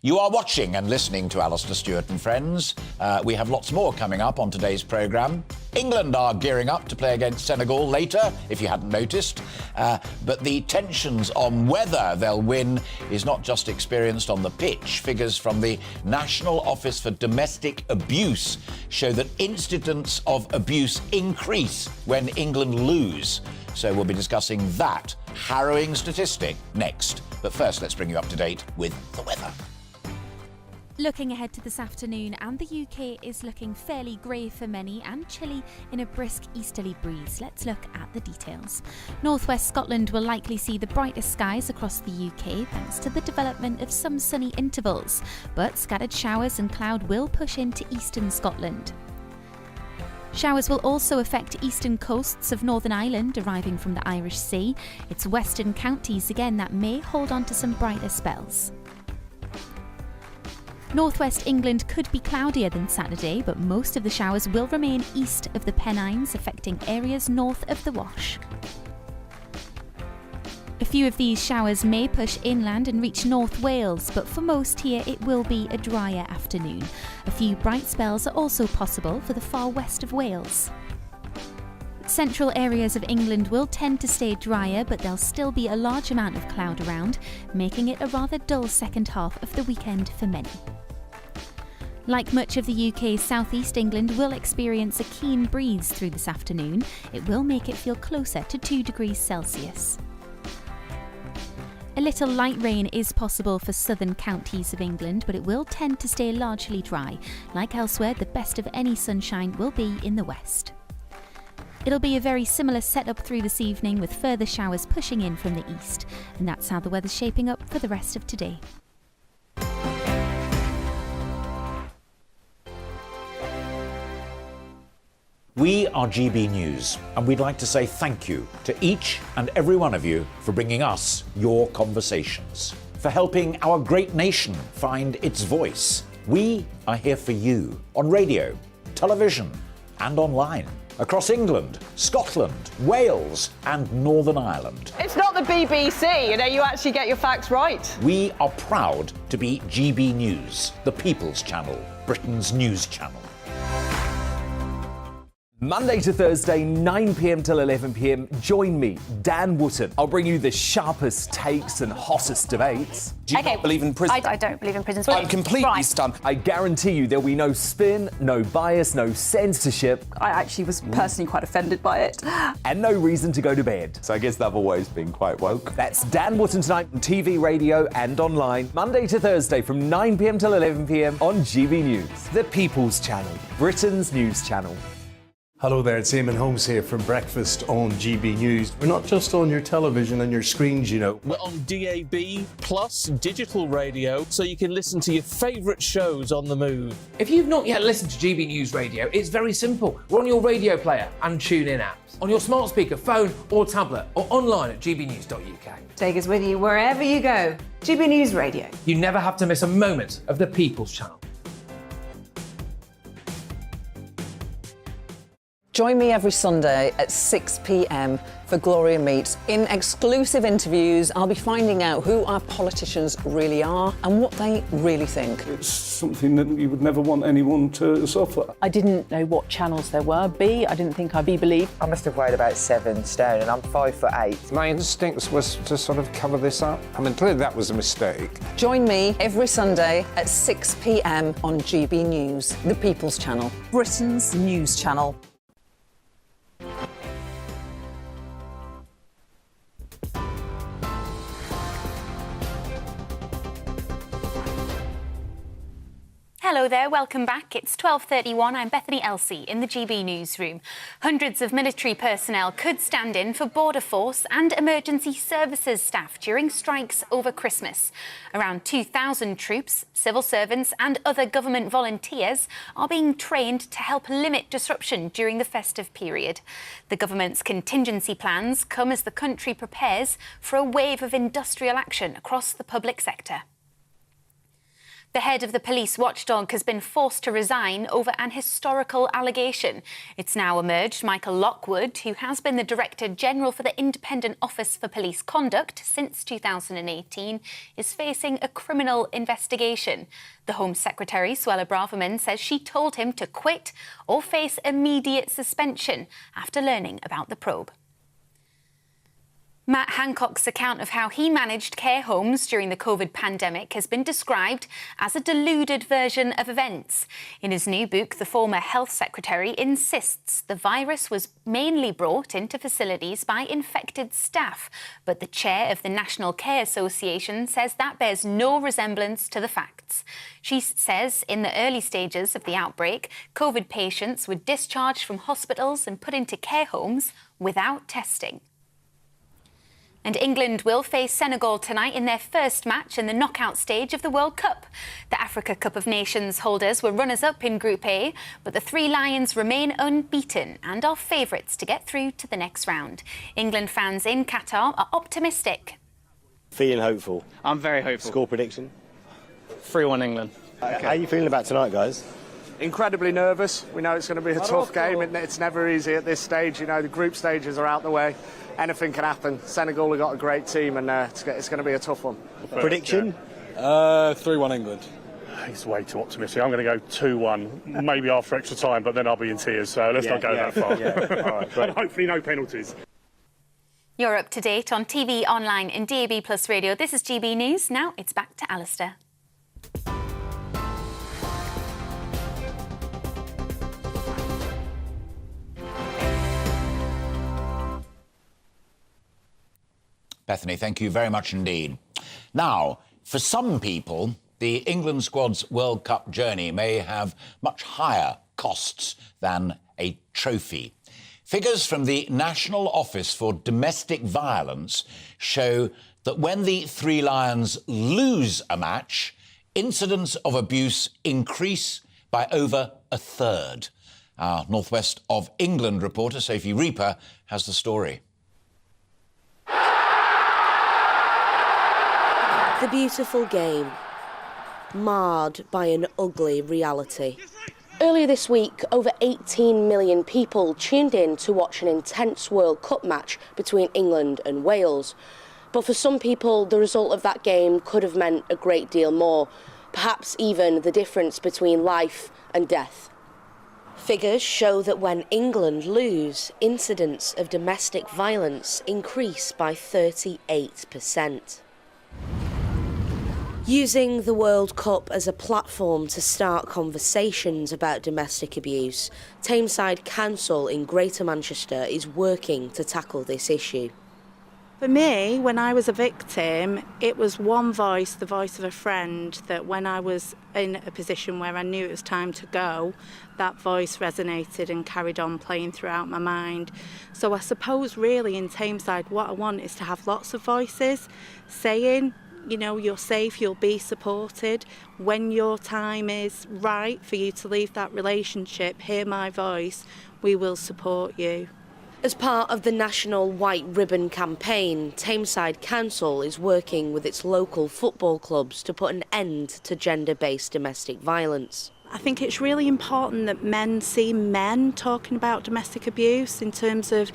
You are watching and listening to Alastair Stewart and Friends. We have lots more coming up on today's programme. England are gearing up to play against Senegal later, if you hadn't noticed. But the tensions on whether they'll win is not just experienced on the pitch. Figures from the National Office for Domestic Abuse show that incidents of abuse increase when England lose. So we'll be discussing that harrowing statistic next. But first, let's bring you up to date with the weather. Looking ahead to this afternoon, and the UK is looking fairly grey for many and chilly in a brisk easterly breeze. Let's look at the details. Northwest Scotland will likely see the brightest skies across the UK thanks to the development of some sunny intervals, but scattered showers and cloud will push into eastern Scotland. Showers will also affect eastern coasts of Northern Ireland, arriving from the Irish Sea. It's western counties again that may hold on to some brighter spells. Northwest England could be cloudier than Saturday, but most of the showers will remain east of the Pennines, affecting areas north of the Wash. A few of these showers may push inland and reach North Wales, but for most here it will be a drier afternoon. A few bright spells are also possible for the far west of Wales. Central areas of England will tend to stay drier, but there'll still be a large amount of cloud around, making it a rather dull second half of the weekend for many. Like much of the UK, southeast England will experience a keen breeze through this afternoon. It will make it feel closer to 2 degrees Celsius. A little light rain is possible for southern counties of England, but it will tend to stay largely dry. Like elsewhere, the best of any sunshine will be in the west. It'll be a very similar setup through this evening, with further showers pushing in from the east. And that's how the weather's shaping up for the rest of today. We are GB News, and we'd like to say thank you to each and every one of you for bringing us your conversations, for helping our great nation find its voice. We are here for you on radio, television, and online, across England, Scotland, Wales, and Northern Ireland. It's not the BBC, you actually get your facts right. We are proud to be GB News, the People's Channel, Britain's news channel. Monday to Thursday, 9 p.m. till 11 p.m. Join me, Dan Wootton. I'll bring you the sharpest takes and hottest debates. Do you not believe in prison? I don't believe in prison. I'm completely stunned. I guarantee you there'll be no spin, no bias, no censorship. I actually was personally quite offended by it. And no reason to go to bed. So I guess they've always been quite woke. That's Dan Wootton tonight on TV, radio and online. Monday to Thursday from 9 p.m. till 11 p.m. on GB News. The People's Channel, Britain's news channel. Hello there, it's Eamon Holmes here from Breakfast on GB News. We're not just on your television and your screens, you know. We're on DAB plus digital radio, so you can listen to your favourite shows on the move. If you've not yet listened to GB News Radio, it's very simple. We're on your radio player and tune-in apps, on your smart speaker, phone or tablet, or online at gbnews.uk. Take us with you wherever you go. GB News Radio. You never have to miss a moment of the People's Channel. Join me every Sunday at 6 p.m. for Gloria Meets. In exclusive interviews, I'll be finding out who our politicians really are and what they really think. It's something that you would never want anyone to suffer. I didn't know what channels there were. I didn't think I'd be believed. I must have weighed about 7 stone and I'm 5'8". My instincts was to sort of cover this up. I mean, clearly that was a mistake. Join me every Sunday at 6 p.m. on GB News, the People's Channel, Britain's news channel. Hello, Hello there, welcome back. It's 12:31. I'm Bethany Elsey in the GB newsroom. Hundreds of military personnel could stand in for Border Force and emergency services staff during strikes over Christmas. Around 2,000 troops, civil servants and other government volunteers are being trained to help limit disruption during the festive period. The government's contingency plans come as the country prepares for a wave of industrial action across the public sector. The head of the police watchdog has been forced to resign over an historical allegation. It's now emerged Michael Lockwood, who has been the Director General for the Independent Office for Police Conduct since 2018, is facing a criminal investigation. The Home Secretary, Suella Braverman, says she told him to quit or face immediate suspension after learning about the probe. Matt Hancock's account of how he managed care homes during the COVID pandemic has been described as a deluded version of events. In his new book, the former Health Secretary insists the virus was mainly brought into facilities by infected staff, but the chair of the National Care Association says that bears no resemblance to the facts. She says in the early stages of the outbreak, COVID patients were discharged from hospitals and put into care homes without testing. And England will face Senegal tonight in their first match in the knockout stage of the World Cup. The Africa Cup of Nations holders were runners-up in Group A, but the Three Lions remain unbeaten and are favourites to get through to the next round. England fans in Qatar are optimistic. Feeling hopeful? I'm very hopeful. Score prediction? 3-1 England. Okay. How are you feeling about tonight, guys? Incredibly nervous. We know it's going to be a tough game. It's never easy at this stage. You know, the group stages are out the way. Anything can happen. Senegal have got a great team, and it's going to be a tough one. Prediction? 3-1 England. He's way too optimistic. I'm going to go 2-1, maybe after extra time, but then I'll be in tears, so let's not go that far. All right, and hopefully no penalties. You're up to date on TV, online and DAB+ radio. This is GB News. Now it's back to Alastair. Bethany, thank you very much indeed. Now, for some people, the England squad's World Cup journey may have much higher costs than a trophy. Figures from the National Office for Domestic Violence show that when the Three Lions lose a match, incidents of abuse increase by over a third. Our North West of England reporter, Sophie Reaper, has the story. The beautiful game, marred by an ugly reality. Earlier this week, over 18 million people tuned in to watch an intense World Cup match between England and Wales. But for some people, the result of that game could have meant a great deal more, perhaps even the difference between life and death. Figures show that when England lose, incidents of domestic violence increase by 38%. Using the World Cup as a platform to start conversations about domestic abuse, Tameside Council in Greater Manchester is working to tackle this issue. For me, when I was a victim, it was one voice, the voice of a friend, that when I was in a position where I knew it was time to go, that voice resonated and carried on playing throughout my mind. So I suppose really in Tameside what I want is to have lots of voices saying, you know, you're safe, you'll be supported. When your time is right for you to leave that relationship, hear my voice, we will support you. As part of the National White Ribbon campaign, Tameside Council is working with its local football clubs to put an end to gender-based domestic violence. I think it's really important that men see men talking about domestic abuse in terms of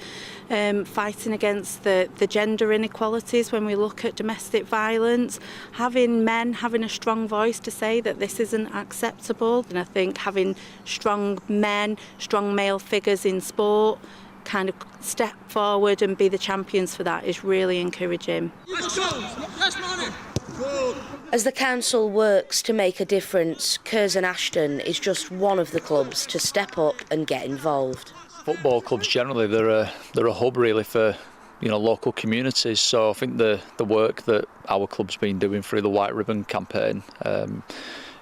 fighting against the gender inequalities when we look at domestic violence. Having men having a strong voice to say that this isn't acceptable, and I think having strong men, strong male figures in sport kind of step forward and be the champions for that is really encouraging. As the council works to make a difference, Curzon Ashton is just one of the clubs to step up and get involved. Football clubs generally, they're a hub really for local communities. So I think the work that our club's been doing through the White Ribbon campaign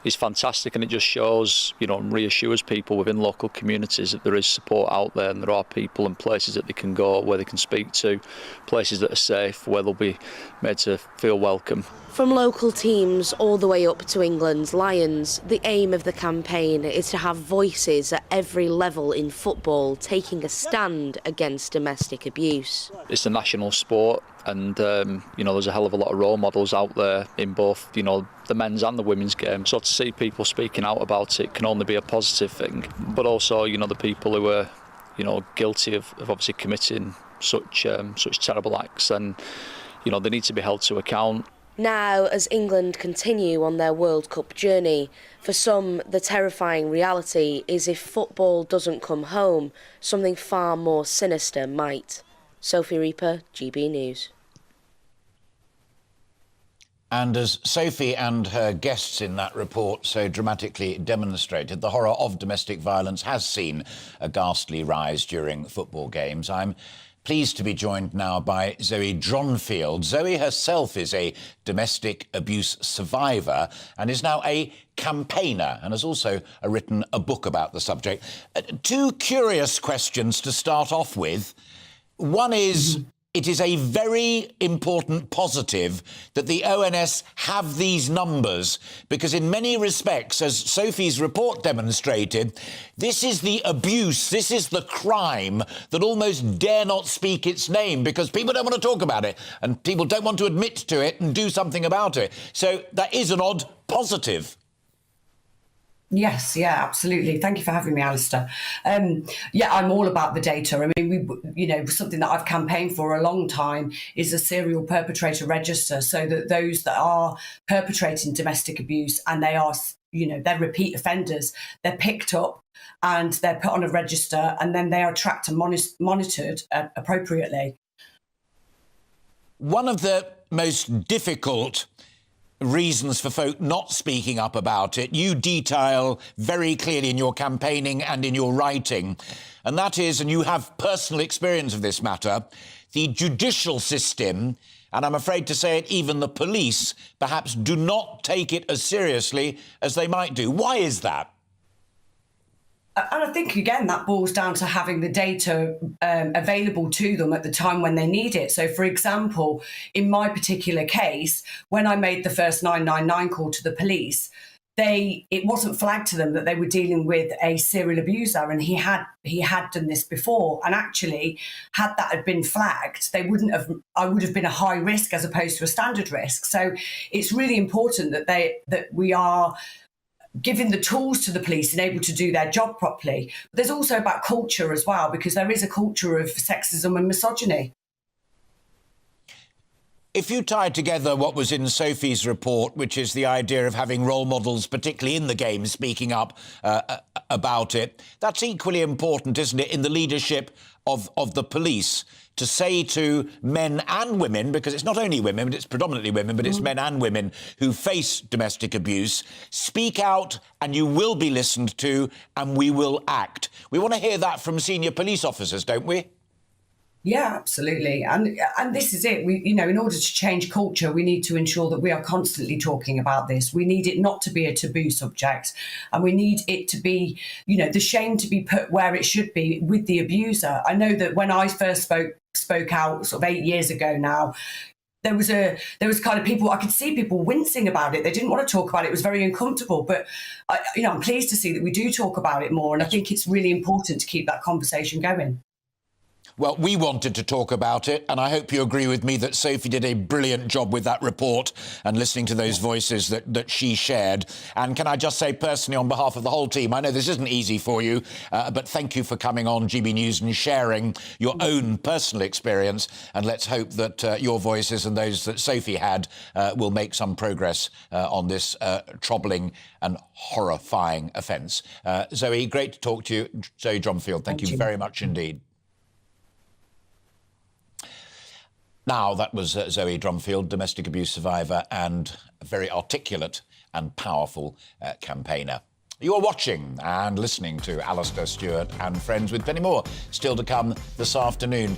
is fantastic, and it just shows, and reassures people within local communities that there is support out there, and there are people and places that they can go, where they can speak to, places that are safe, where they'll be made to feel welcome. From local teams all the way up to England's Lions, the aim of the campaign is to have voices at every level in football taking a stand against domestic abuse. It's a national sport, and there's a hell of a lot of role models out there in both, the men's and the women's game. So to see people speaking out about it can only be a positive thing. But also, the people who are, guilty of obviously committing such terrible acts, and they need to be held to account. Now, as England continue on their World Cup journey, for some, the terrifying reality is if football doesn't come home, something far more sinister might. Sophie Reaper, GB News. And as Sophie and her guests in that report so dramatically demonstrated, the horror of domestic violence has seen a ghastly rise during football games. I'm pleased to be joined now by Zoe Dronfield. Zoe herself is a domestic abuse survivor and is now a campaigner, and has also written a book about the subject. Two curious questions to start off with. One is, it is a very important positive that the ONS have these numbers, because in many respects, as Sophie's report demonstrated, this is the abuse, this is the crime that almost dare not speak its name, because people don't want to talk about it and people don't want to admit to it and do something about it. So that is an odd positive. Yes, yeah, absolutely. Thank you for having me, Alastair. Yeah, I'm all about the data. I mean, something that I've campaigned for a long time is a serial perpetrator register, so that those that are perpetrating domestic abuse and they are, they're repeat offenders, they're picked up and they're put on a register, and then they are tracked and monitored appropriately. One of the most difficult reasons for folk not speaking up about it, you detail very clearly in your campaigning and in your writing, and that is, and you have personal experience of this matter, the judicial system, and I'm afraid to say it, even the police, perhaps do not take it as seriously as they might do. Why is that? And I think, again, that boils down to having the data available to them at the time when they need it. So, for example, in my particular case, when I made the first 999 call to the police, it wasn't flagged to them that they were dealing with a serial abuser, and he had done this before. And actually, had that had been flagged, I would have been a high risk as opposed to a standard risk. So it's really important that we are giving the tools to the police and able to do their job properly. But there's also about culture as well, because there is a culture of sexism and misogyny. If you tie together what was in Sophie's report, which is the idea of having role models, particularly in the game, speaking up about it, that's equally important, isn't it, in the leadership of the police, to say to men and women, because it's not only women, but it's predominantly women, but it's men and women who face domestic abuse, speak out and you will be listened to and we will act. We want to hear that from senior police officers, don't we? Yeah, absolutely. And this is it. In order to change culture, we need to ensure that we are constantly talking about this. We need it not to be a taboo subject, and we need it to be, the shame to be put where it should be with the abuser. I know that when I first spoke out sort of 8 years ago now, there was kind of people, I could see people wincing about it. They didn't want to talk about it. It was very uncomfortable. But, I'm pleased to see that we do talk about it more. And I think it's really important to keep that conversation going. Well, we wanted to talk about it, and I hope you agree with me that Sophie did a brilliant job with that report and listening to those voices that she shared. And can I just say personally, on behalf of the whole team, I know this isn't easy for you, but thank you for coming on GB News and sharing your own personal experience. And let's hope that your voices and those that Sophie had will make some progress on this troubling and horrifying offence. Zoe, great to talk to you. Zoe Dronfield, thank you very much indeed. Now, that was Zoe Dronfield, domestic abuse survivor and a very articulate and powerful campaigner. You are watching and listening to Alastair Stewart and Friends, with plenty more still to come this afternoon.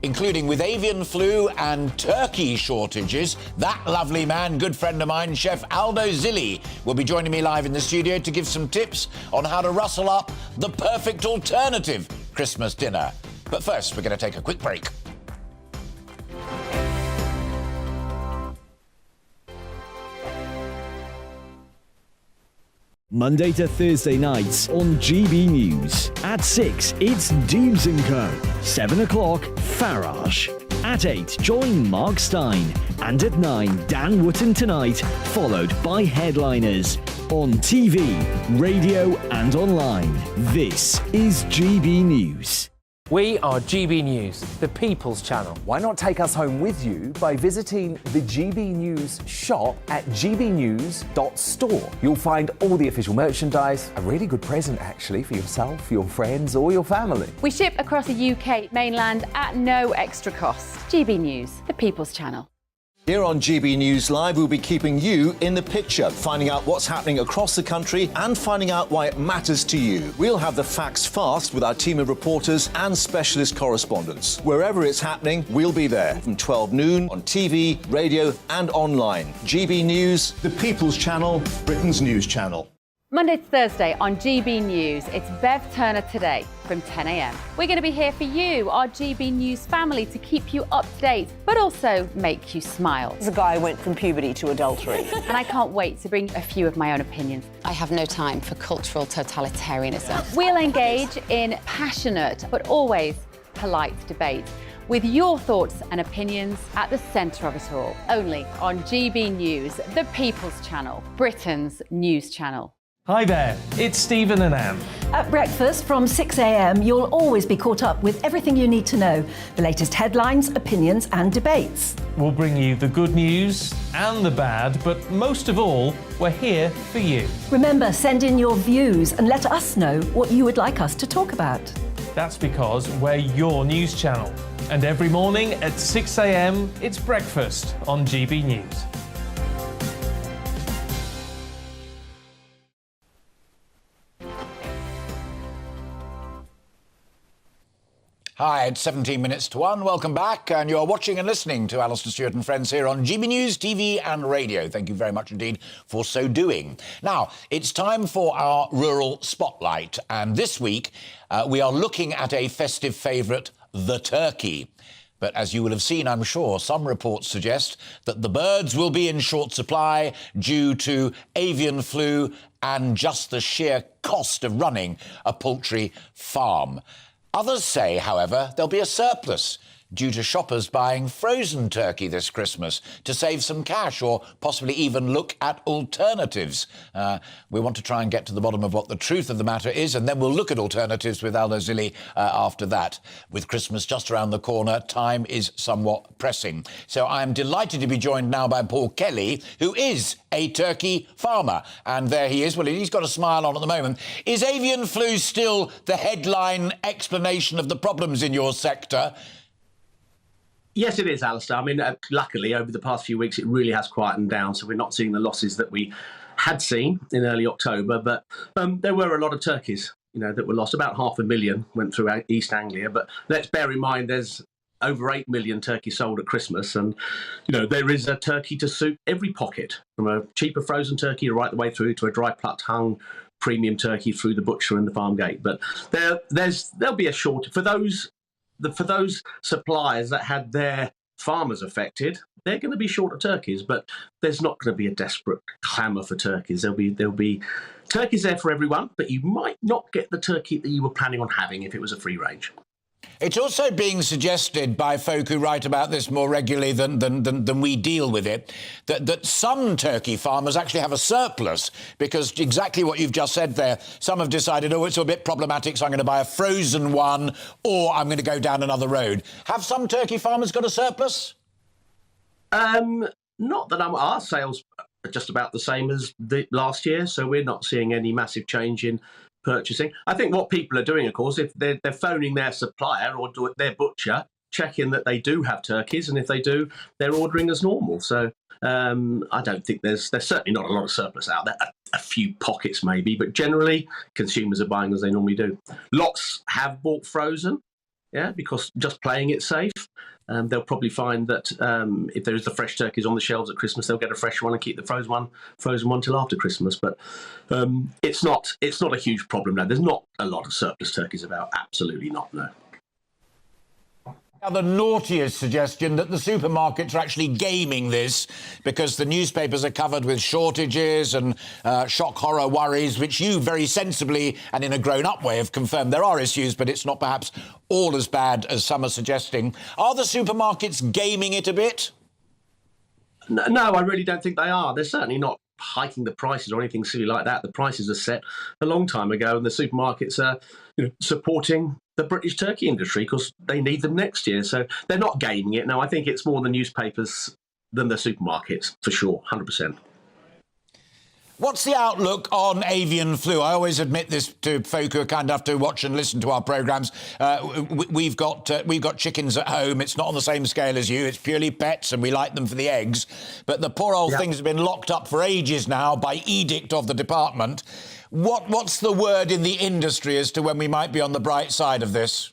including with avian flu and turkey shortages. That lovely man, good friend of mine, Chef Aldo Zilli, will be joining me live in the studio to give some tips on how to rustle up the perfect alternative Christmas dinner. But first, we're going to take a quick break. Monday to Thursday nights on GB News. At 6, it's Dubes & Co. 7 o'clock, Farage. At 8, join Mark Stein. And at 9, Dan Wootton Tonight, followed by Headliners. On TV, radio and online. This is GB News. We are GB News, the People's Channel. Why not take us home with you by visiting the GB News shop at gbnews.store. You'll find all the official merchandise, a really good present actually for yourself, your friends or your family. We ship across the UK mainland at no extra cost. GB News, the People's Channel. Here on GB News Live, we'll be keeping you in the picture, finding out what's happening across the country and finding out why it matters to you. We'll have the facts fast with our team of reporters and specialist correspondents. Wherever it's happening, we'll be there from 12 noon on TV, radio and online. GB News, the People's Channel, Britain's news channel. Monday to Thursday on GB News, it's Bev Turner Today from 10 a.m. We're going to be here for you, our GB News family, to keep you up to date, but also make you smile. The guy went from puberty to adultery. And I can't wait to bring a few of my own opinions. I have no time for cultural totalitarianism. We'll engage in passionate, but always polite debate, with your thoughts and opinions at the centre of it all. Only on GB News, the People's Channel, Britain's news channel. Hi there, it's Stephen and Anne. At breakfast from 6 a.m, you'll always be caught up with everything you need to know, the latest headlines, opinions and debates. We'll bring you the good news and the bad, but most of all, we're here for you. Remember, send in your views and let us know what you would like us to talk about. That's because we're your news channel. And every morning at 6 a.m, it's breakfast on GB News. Hi, it's 17 minutes to 1. Welcome back, and you're watching and listening to Alastair Stewart and Friends here on GB News, TV and radio. Thank you very much indeed for so doing. Now, it's time for our Rural Spotlight, and this week we are looking at a festive favourite, the turkey. But as you will have seen, I'm sure, some reports suggest that the birds will be in short supply due to avian flu and just the sheer cost of running a poultry farm. Others say, however, there'll be a surplus due to shoppers buying frozen turkey this Christmas to save some cash or possibly even look at alternatives. We want to try and get to the bottom of what the truth of the matter is, and then we'll look at alternatives with Aldo Zilli after that. With Christmas just around the corner, time is somewhat pressing. So I'm delighted to be joined now by Paul Kelly, who is a turkey farmer. And there he is. Well, he's got a smile on at the moment. Is avian flu still the headline explanation of the problems in your sector? Yes, it is, Alastair. I mean, luckily, over the past few weeks, it really has quietened down, so we're not seeing the losses that we had seen in early October. But there were a lot of turkeys, that were lost. About 500,000 went through East Anglia. But let's bear in mind there's over 8 million turkeys sold at Christmas. And, there is a turkey to suit every pocket, from a cheaper frozen turkey right the way through to a dry plucked hung premium turkey through the butcher and the farm gate. But there'll be a shortage for those suppliers that had their farmers affected. They're going to be short of turkeys, but there's not going to be a desperate clamour for turkeys. There'll be turkeys there for everyone, but you might not get the turkey that you were planning on having if it was a free range. It's also being suggested by folk who write about this more regularly than we deal with it, that some turkey farmers actually have a surplus because exactly what you've just said there, some have decided, it's a bit problematic, so I'm going to buy a frozen one or I'm going to go down another road. Have some turkey farmers got a surplus? Not that our sales are just about the same as last year, so we're not seeing any massive change in purchasing. I think what people are doing, of course, if they're phoning their supplier or their butcher, checking that they do have turkeys, and if they do, they're ordering as normal. So I don't think there's certainly not a lot of surplus out there. A few pockets maybe, but generally consumers are buying as they normally do. Lots have bought frozen. yeah, because just playing it safe. They'll probably find that if there is the fresh turkeys on the shelves at Christmas, they'll get a fresh one and keep the frozen one till after Christmas. But it's not a huge problem now. There's not a lot of surplus turkeys about. Absolutely not, no. Now, the naughtiest suggestion that the supermarkets are actually gaming this because the newspapers are covered with shortages and shock horror worries, which you very sensibly and in a grown-up way have confirmed there are issues, but it's not perhaps all as bad as some are suggesting. Are the supermarkets gaming it a bit? No, I really don't think they are. They're certainly not hiking the prices or anything silly like that. The prices are set a long time ago, and the supermarkets are supporting the British turkey industry because they need them next year. So they're not gaming it. No, I think it's more the newspapers than the supermarkets, for sure, 100%. What's the outlook on avian flu? I always admit this to folk who are kind enough to watch and listen to our programmes. We've got chickens at home. It's not on the same scale as you. It's purely pets, and we like them for the eggs. But the poor old things have been locked up for ages now by edict of the department. What's the word in the industry as to when we might be on the bright side of this?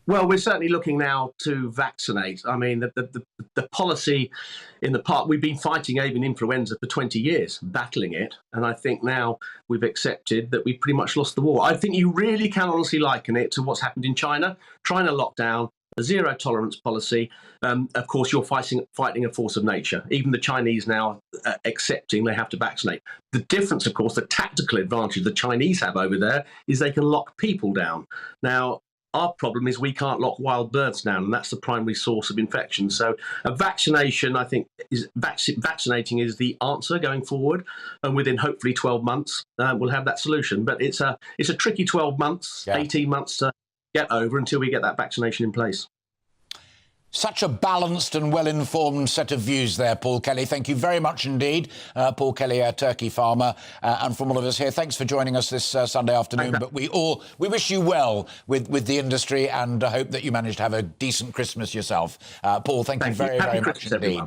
Well, we're certainly looking now to vaccinate. I mean, the policy in the part, we've been fighting avian influenza for 20 years, battling it. And I think now we've accepted that we've pretty much lost the war. I think you really can honestly liken it to what's happened in China, trying to lock down a zero tolerance policy. Of course, you're fighting a force of nature. Even the Chinese now accepting they have to vaccinate. The difference, of course, the tactical advantage the Chinese have over there is they can lock people down. Now, our problem is we can't lock wild birds down, and that's the primary source of infection. So a vaccination, I think, vaccinating is the answer going forward. And within hopefully 12 months, we'll have that solution. But it's a tricky 12 months, 18 months to get over until we get that vaccination in place. Such a balanced and well-informed set of views there, Paul Kelly. Thank you very much indeed. Paul Kelly, a turkey farmer, and from all of us here, thanks for joining us this Sunday afternoon. But we wish you well with the industry and hope that you manage to have a decent Christmas yourself. Paul, thank you very, very much indeed.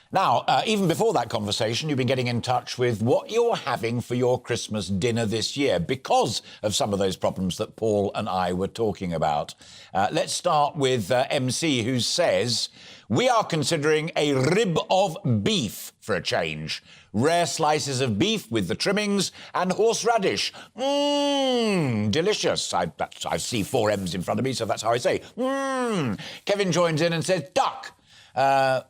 Now, even before that conversation, you've been getting in touch with what you're having for your Christmas dinner this year because of some of those problems that Paul and I were talking about. Let's start with MC, who says, we are considering a rib of beef for a change. Rare slices of beef with the trimmings and horseradish. Delicious. I see 4 M's in front of me, so that's how I say. Kevin joins in and says, duck.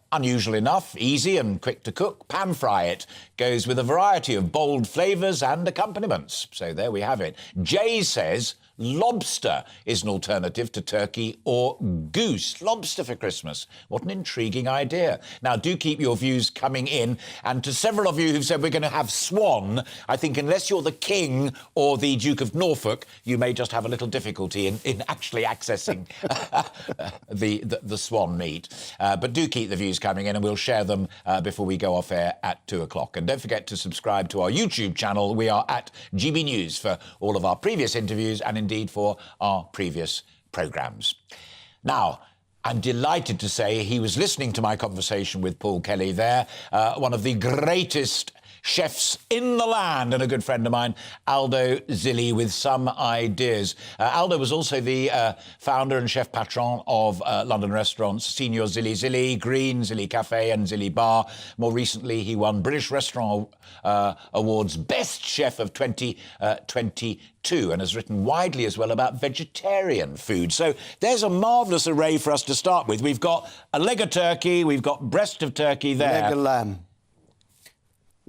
Unusual enough, easy and quick to cook. Pan fry it. Goes with a variety of bold flavours and accompaniments. So there we have it. Jay says lobster is an alternative to turkey or goose. Lobster for Christmas. What an intriguing idea. Now, do keep your views coming in. And to several of you who've said we're going to have swan, I think unless you're the King or the Duke of Norfolk, you may just have a little difficulty in actually accessing the swan meat. But do keep the views coming in, and we'll share them before we go off air at 2 o'clock. And don't forget to subscribe to our YouTube channel. We are at GB News for all of our previous interviews and indeed for our previous programmes. Now, I'm delighted to say he was listening to my conversation with Paul Kelly there, one of the greatest chefs in the land and a good friend of mine, Aldo Zilli, with some ideas. Aldo was also the founder and chef patron of London restaurants Signor Zilli Zilli, Green, Zilli Cafe and Zilli Bar. More recently, he won British Restaurant Awards Best Chef of 2022 and has written widely as well about vegetarian food. So there's a marvellous array for us to start with. We've got a leg of turkey, we've got breast of turkey there. Leg of lamb.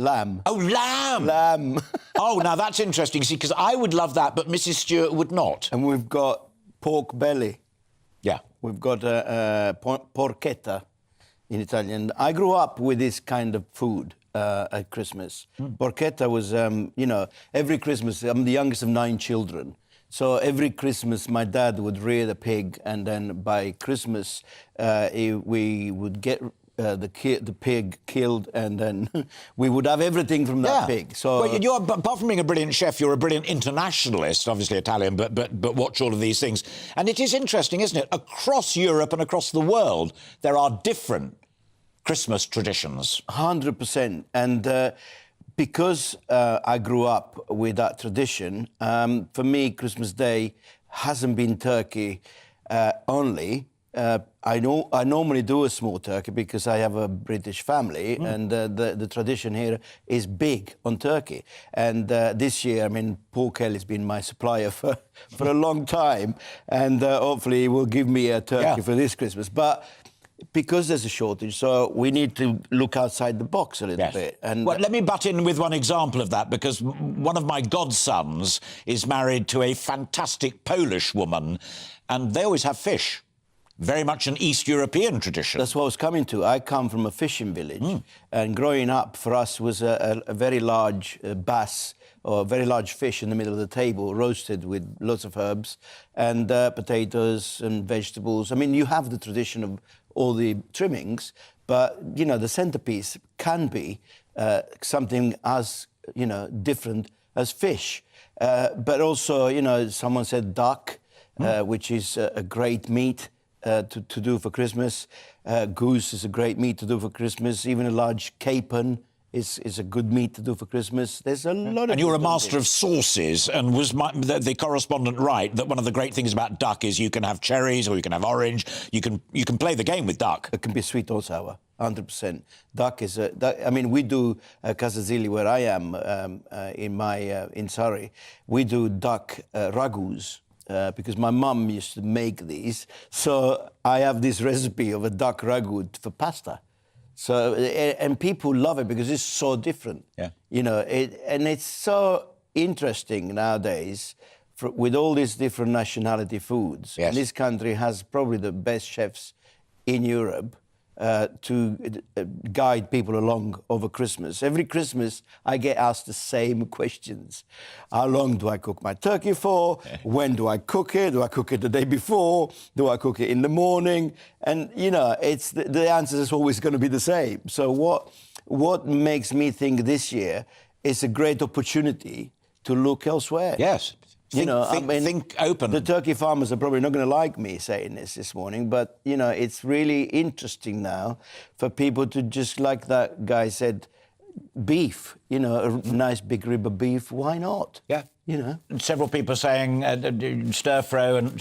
Lamb. Oh, lamb! Lamb. Oh, now that's interesting, see, because I would love that, but Mrs. Stewart would not. And we've got pork belly. Yeah. We've got porchetta in Italian. I grew up with this kind of food at Christmas. Porchetta was, every Christmas, I'm the youngest of 9 children. So every Christmas, my dad would rear the pig, and then by Christmas, we would get the pig killed, and then we would have everything from that pig. So, well, you're, apart from being a brilliant chef, you're a brilliant internationalist, obviously Italian, but watch all of these things. And it is interesting, isn't it? Across Europe and across the world, there are different Christmas traditions. 100%. And because I grew up with that tradition. For me, Christmas Day hasn't been turkey only. I normally do a small turkey because I have a British family, and the tradition here is big on turkey. And this year, I mean, Paul Kelly's been my supplier for a long time, and hopefully he will give me a turkey for this Christmas. But because there's a shortage, so we need to look outside the box a little bit. And well, let me butt in with one example of that, because one of my godsons is married to a fantastic Polish woman, and they always have fish. Very much an East European tradition. That's what I was coming to. I come from a fishing village, and growing up for us was a very large bass, or a very large fish in the middle of the table, roasted with lots of herbs, and potatoes and vegetables. I mean, you have the tradition of all the trimmings, but, you know, the centerpiece can be something as, you know, different as fish. But also, you know, someone said duck, which is a great meat to do for Christmas. Goose is a great meat to do for Christmas. Even a large capon is a good meat to do for Christmas. There's a lot of... And you're a master of sauces, and was the correspondent right that one of the great things about duck is you can have cherries or you can have orange. You can play the game with duck. It can be sweet or sour, 100%. Duck is I mean, we do Casazilli, where I am, in Surrey. We do duck ragus. Because my mum used to make these, so I have this recipe of a duck ragu for pasta. So, and people love it because it's so different. Yeah. You know, and it's so interesting nowadays with all these different nationality foods. Yes. And this country has probably the best chefs in Europe to guide people along over Christmas. Every Christmas, I get asked the same questions. How long do I cook my turkey for? When do I cook it? Do I cook it the day before? Do I cook it in the morning? And, you know, it's the answer is always going to be the same. So what makes me think this year is a great opportunity to look elsewhere. Yes. Think open. The turkey farmers are probably not going to like me saying this morning, but, you know, it's really interesting now for people to just, like that guy said, beef, you know, a nice big rib of beef, why not? Yeah. You know. Several people saying stir fry and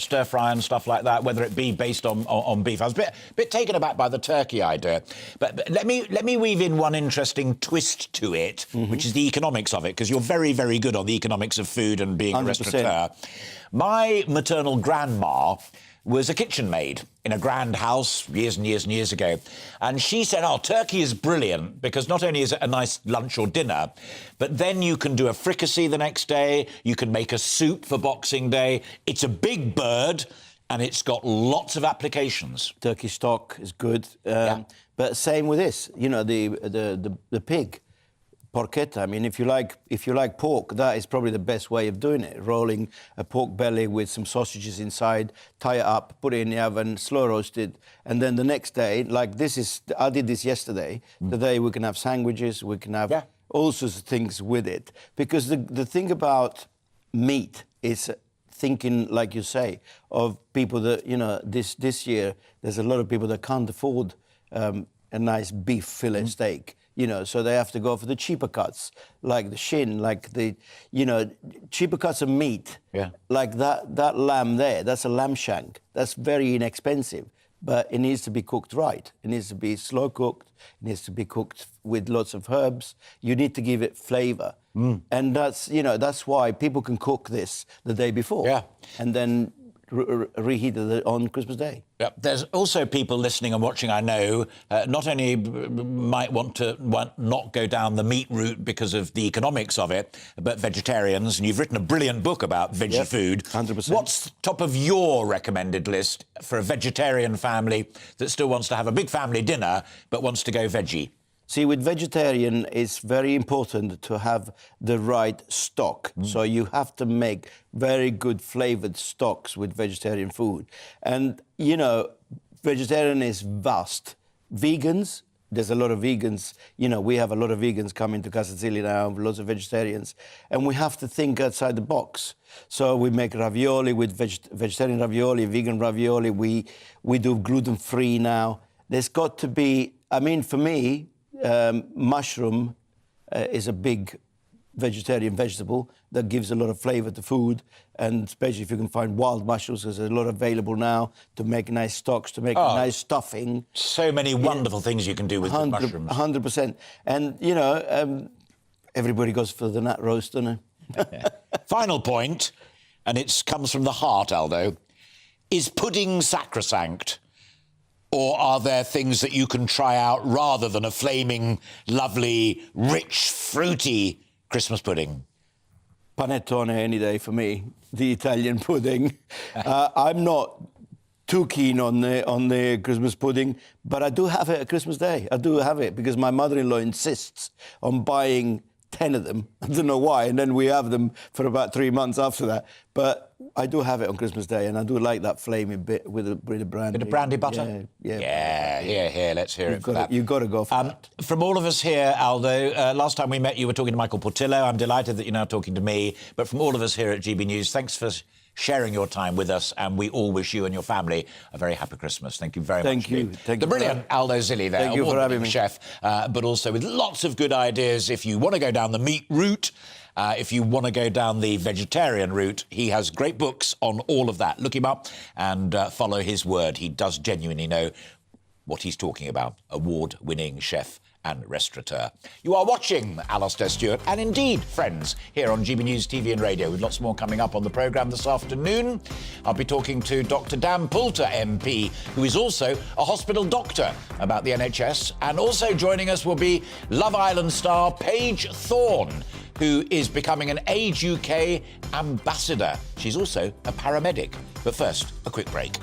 stuff like that, whether it be based on beef. I was a bit taken aback by the turkey idea, but let me weave in one interesting twist to it, which is the economics of it, because you're very, very good on the economics of food and being 100%. A restaurateur. My maternal grandma was a kitchen maid in a grand house years and years and years ago. And she said, turkey is brilliant because not only is it a nice lunch or dinner, but then you can do a fricassee the next day, you can make a soup for Boxing Day. It's a big bird and it's got lots of applications. Turkey stock is good. But same with this, you know, the pig. Porchetta. I mean, if you like pork, that is probably the best way of doing it. Rolling a pork belly with some sausages inside, tie it up, put it in the oven, slow roast it, and then the next day, like I did this yesterday. Today we can have sandwiches, we can have all sorts of things with it. Because the thing about meat is thinking, like you say, of people that, you know, this year there's a lot of people that can't afford a nice beef fillet steak. You know, so they have to go for the cheaper cuts, like the shin, like the, you know, cheaper cuts of meat. Yeah. Like that lamb there, that's a lamb shank. That's very inexpensive, but it needs to be cooked right. It needs to be slow cooked. It needs to be cooked with lots of herbs. You need to give it flavour. And that's, you know, that's why people can cook this the day before. Yeah. And then reheat it on Christmas Day. Yep. There's also people listening and watching, I know, not only might want to not go down the meat route because of the economics of it, but vegetarians. And you've written a brilliant book about veggie food. 100%. What's top of your recommended list for a vegetarian family that still wants to have a big family dinner but wants to go veggie? See, with vegetarian, it's very important to have the right stock. So you have to make very good flavoured stocks with vegetarian food. And, you know, vegetarian is vast. Vegans, there's a lot of vegans. You know, we have a lot of vegans coming to Casazilli now, lots of vegetarians. And we have to think outside the box. So we make ravioli with vegetarian ravioli, vegan ravioli. We do gluten-free now. There's got to be, I mean, for me, mushroom is a big vegetarian vegetable that gives a lot of flavour to food, and especially if you can find wild mushrooms, there's a lot available now to make nice stocks, to make nice stuffing. So many wonderful things you can do with the mushrooms. 100%. And, you know, everybody goes for the nut roast, don't they? Final point, and it comes from the heart, Aldo. Is pudding sacrosanct? Or are there things that you can try out rather than a flaming, lovely, rich, fruity Christmas pudding? Panettone any day for me, the Italian pudding. I'm not too keen on the Christmas pudding, but I do have it at Christmas Day. I do have it because my mother-in-law insists on buying 10 of them. I don't know why, and then we have them for about 3 months after that. But I do have it on Christmas Day, and I do like that flaming bit with a bit of brandy. Bit of brandy butter? Yeah. Here, let's hear it for that. You've got to go for that. From all of us here, Aldo, last time we met you were talking to Michael Portillo. I'm delighted that you're now talking to me. But from all of us here at GB News, thanks for sharing your time with us, and we all wish you and your family a very happy Christmas. Thank you very much. Thank you. Thank the you brilliant Aldo Zilli there, Thank you for having me. chef, but also with lots of good ideas. If you want to go down the meat route, if you want to go down the vegetarian route, he has great books on all of that. Look him up and follow his word. He does genuinely know what he's talking about. Award-winning chef and restaurateur. You are watching Alastair Stewart and indeed Friends here on GB News TV and radio, with lots more coming up on the programme this afternoon. I'll be talking to Dr Dan Poulter MP, who is also a hospital doctor, about the NHS, and also joining us will be Love Island star Paige Thorne, who is becoming an Age UK ambassador. She's also a paramedic. But first, a quick break.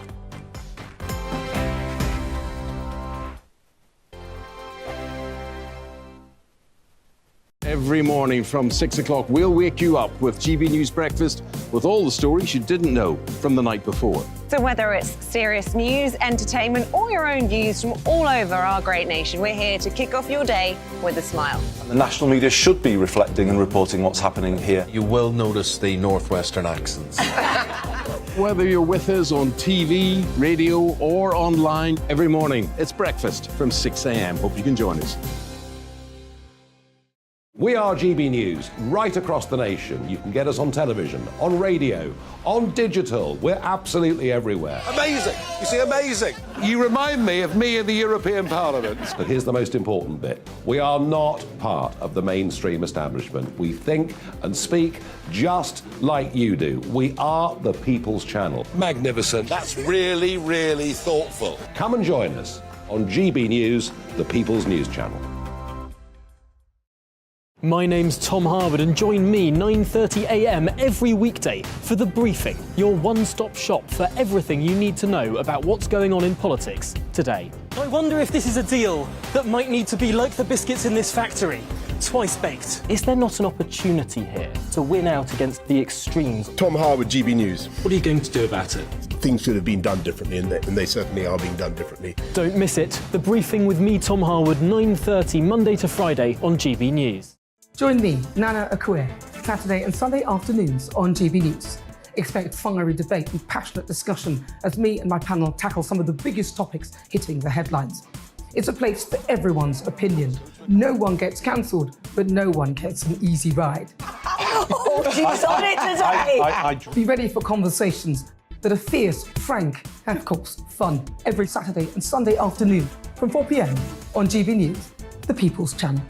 Every morning from 6 o'clock, we'll wake you up with GB News Breakfast with all the stories you didn't know from the night before. So whether it's serious news, entertainment, or your own views from all over our great nation, we're here to kick off your day with a smile. The national media should be reflecting and reporting what's happening here. You will notice the northwestern accents. Whether you're with us on TV, radio, or online, every morning, it's breakfast from 6 a.m. Hope you can join us. We are GB News, right across the nation. You can get us on television, on radio, on digital. We're absolutely everywhere. Amazing! You see, amazing! You remind me of me in the European Parliament. But here's the most important bit. We are not part of the mainstream establishment. We think and speak just like you do. We are the People's Channel. Magnificent. That's really, really thoughtful. Come and join us on GB News, the People's News Channel. My name's Tom Harwood, and join me 9:30 a.m. every weekday for The Briefing, your one-stop shop for everything you need to know about what's going on in politics today. I wonder if this is a deal that might need to be like the biscuits in this factory, twice baked. Is there not an opportunity here to win out against the extremes? Tom Harwood, GB News. What are you going to do about it? Things should have been done differently, and they certainly are being done differently. Don't miss it. The Briefing with me, Tom Harwood, 9:30 Monday to Friday on GB News. Join me, Nana Akue, Saturday and Sunday afternoons on GB News. Expect fiery debate and passionate discussion as me and my panel tackle some of the biggest topics hitting the headlines. It's a place for everyone's opinion. No one gets cancelled, but no one gets an easy ride. Oh, she's on it today! Be ready for conversations that are fierce, frank, and of course, fun. Every Saturday and Sunday afternoon from 4 p.m. on GB News, the People's Channel.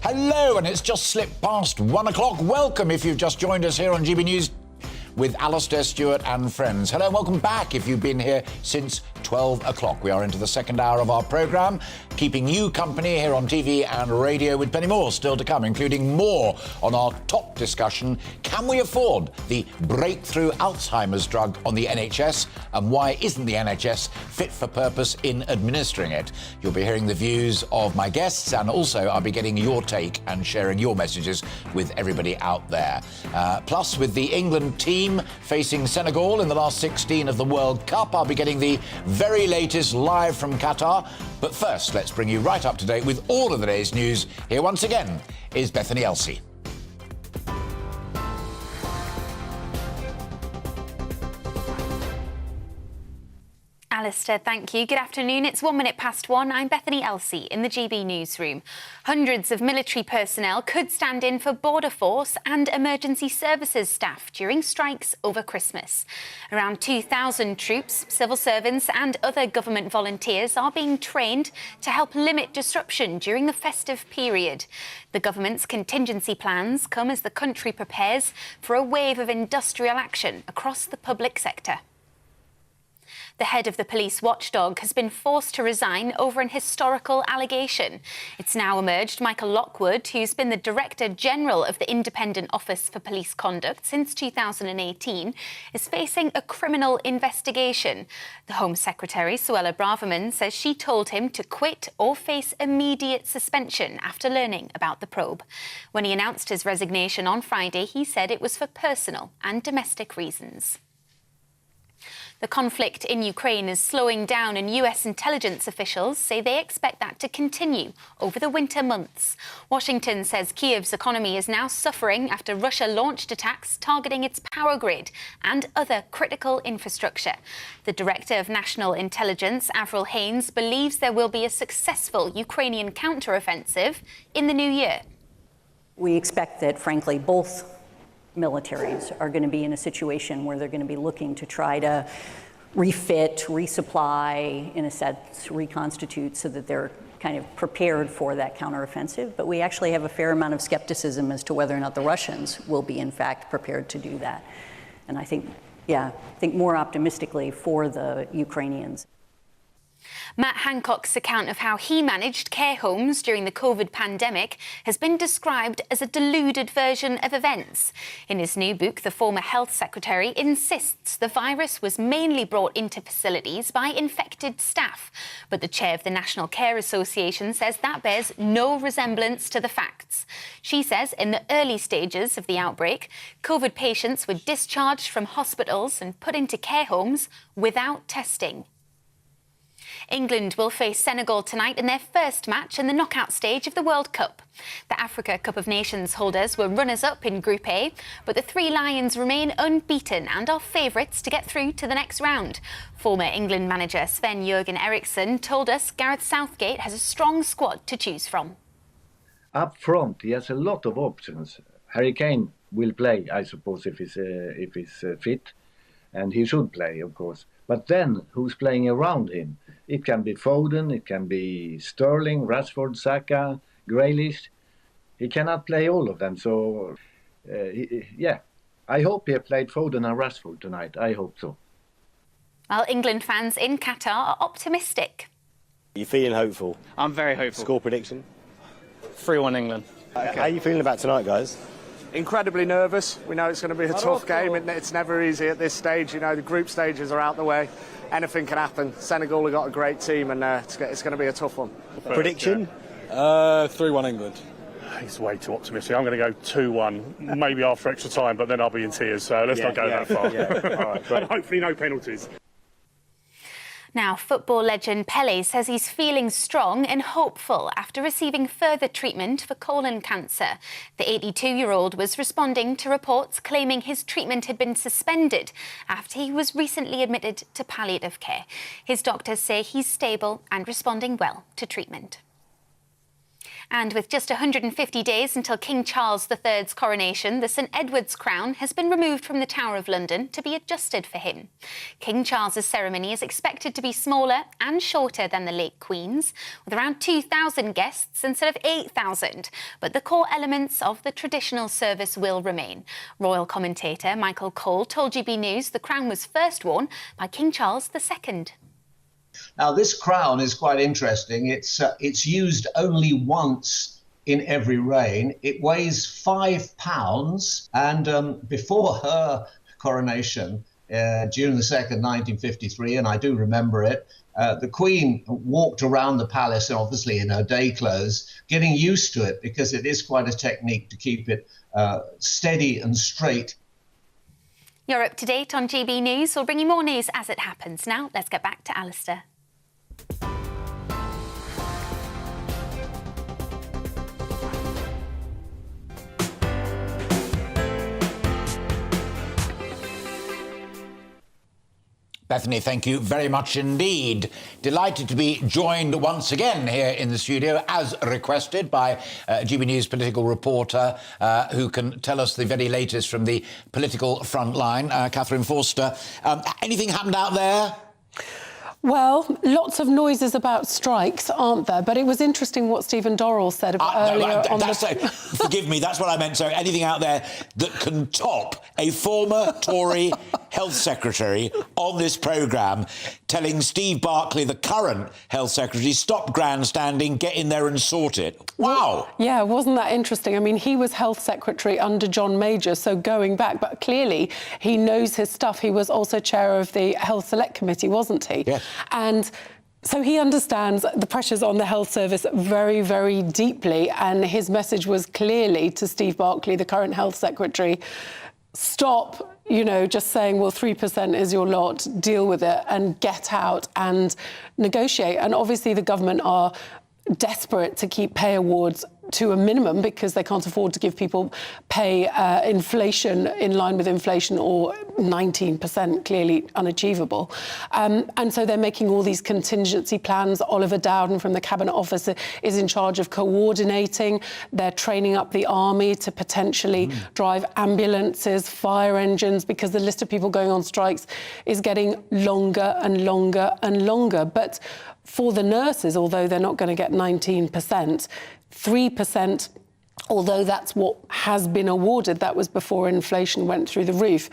Hello, and it's just slipped past 1 o'clock. Welcome if you've just joined us here on GB News with Alastair Stewart and friends. Hello and welcome back if you've been here since 12 o'clock. We are into the second hour of our programme, keeping you company here on TV and radio, with plenty more still to come, including more on our top discussion: can we afford the breakthrough Alzheimer's drug on the NHS, and why isn't the NHS fit for purpose in administering it? You'll be hearing the views of my guests, and also I'll be getting your take and sharing your messages with everybody out there. Plus, with the England team facing Senegal in the last 16 of the World Cup, I'll be getting the very latest live from Qatar. But first, let's bring you right up to date with all of the day's news. Here once again is Bethany Elsey. Alastair, thank you. Good afternoon. It's 1 minute past 1. I'm Bethany Elsey in the GB newsroom. Hundreds of military personnel could stand in for Border Force and emergency services staff during strikes over Christmas. Around 2,000 troops, civil servants and other government volunteers are being trained to help limit disruption during the festive period. The government's contingency plans come as the country prepares for a wave of industrial action across the public sector. The head of the police watchdog has been forced to resign over an historical allegation. It's now emerged Michael Lockwood, who's been the Director General of the Independent Office for Police Conduct since 2018, is facing a criminal investigation. The Home Secretary, Suella Braverman, says she told him to quit or face immediate suspension after learning about the probe. When he announced his resignation on Friday, he said it was for personal and domestic reasons. The conflict in Ukraine is slowing down, and US intelligence officials say they expect that to continue over the winter months. Washington says Kyiv's economy is now suffering after Russia launched attacks targeting its power grid and other critical infrastructure. The Director of National Intelligence, Avril Haines, believes there will be a successful Ukrainian counter-offensive in the new year. We expect that, frankly, both militaries are going to be in a situation where they're going to be looking to try to refit, resupply, in a sense, reconstitute so that they're kind of prepared for that counteroffensive. But we actually have a fair amount of skepticism as to whether or not the Russians will be, in fact, prepared to do that. And I think more optimistically for the Ukrainians. Matt Hancock's account of how he managed care homes during the COVID pandemic has been described as a deluded version of events. In his new book, the former health secretary insists the virus was mainly brought into facilities by infected staff. But the chair of the National Care Association says that bears no resemblance to the facts. She says in the early stages of the outbreak, COVID patients were discharged from hospitals and put into care homes without testing. England will face Senegal tonight in their first match in the knockout stage of the World Cup. The Africa Cup of Nations holders were runners-up in Group A, but the Three Lions remain unbeaten and are favourites to get through to the next round. Former England manager Sven-Jurgen Eriksson told us Gareth Southgate has a strong squad to choose from. Up front, he has a lot of options. Harry Kane will play, I suppose, if he's fit, and he should play, of course. But then, who's playing around him? It can be Foden, it can be Sterling, Rashford, Saka, Grealish. He cannot play all of them, so I hope he played Foden and Rashford tonight. I hope so. Well, England fans in Qatar are optimistic. Are you feeling hopeful? I'm very hopeful. Score prediction? 3-1 England. Okay. How are you feeling about tonight, guys? Incredibly nervous. We know it's going to be a tough game. It's never easy at this stage. You know, the group stages are out the way. Anything can happen. Senegal have got a great team, and it's going to be a tough one. Prediction? 3-1 England. He's way too optimistic. I'm going to go 2-1, maybe after extra time, but then I'll be in tears, so let's not go that far. All right, and hopefully no penalties. Now, football legend Pelé says he's feeling strong and hopeful after receiving further treatment for colon cancer. The 82-year-old was responding to reports claiming his treatment had been suspended after he was recently admitted to palliative care. His doctors say he's stable and responding well to treatment. And with just 150 days until King Charles III's coronation, the St Edward's crown has been removed from the Tower of London to be adjusted for him. King Charles's ceremony is expected to be smaller and shorter than the late Queen's, with around 2,000 guests instead of 8,000. But the core elements of the traditional service will remain. Royal commentator Michael Cole told GB News the crown was first worn by King Charles II. Now, this crown is quite interesting. It's used only once in every reign. It weighs 5 pounds, and before her coronation, June the 2nd, 1953, and I do remember it, the Queen walked around the palace, obviously in her day clothes, getting used to it because it is quite a technique to keep it steady and straight. You're up to date on GB News. We'll bring you more news as it happens. Now, let's get back to Alastair. Bethany, thank you very much indeed. Delighted to be joined once again here in the studio, as requested, by GB News political reporter who can tell us the very latest from the political front line, Catherine Forster. Anything happened out there? Well, lots of noises about strikes, aren't there? But it was interesting what Stephen Dorrell said earlier on Forgive me, that's what I meant. So anything out there that can top a former Tory health secretary on this programme telling Steve Barclay, the current health secretary, stop grandstanding, get in there and sort it. Wow. Yeah, wasn't that interesting? I mean, he was health secretary under John Major, so going back, but clearly he knows his stuff. He was also chair of the Health Select Committee, wasn't he? Yes. And so he understands the pressures on the health service very, very deeply. And his message was clearly to Steve Barclay, the current health secretary, stop, just saying, well, 3% is your lot, deal with it and get out and negotiate. And obviously the government are desperate to keep pay awards to a minimum because they can't afford to give people pay inflation in line with inflation, or 19%, clearly unachievable. And so they're making all these contingency plans. Oliver Dowden from the Cabinet Office is in charge of coordinating. They're training up the army to potentially drive ambulances, fire engines, because the list of people going on strikes is getting longer and longer and longer. But for the nurses, although they're not going to get 19%, 3%, although that's what has been awarded, that was before inflation went through the roof,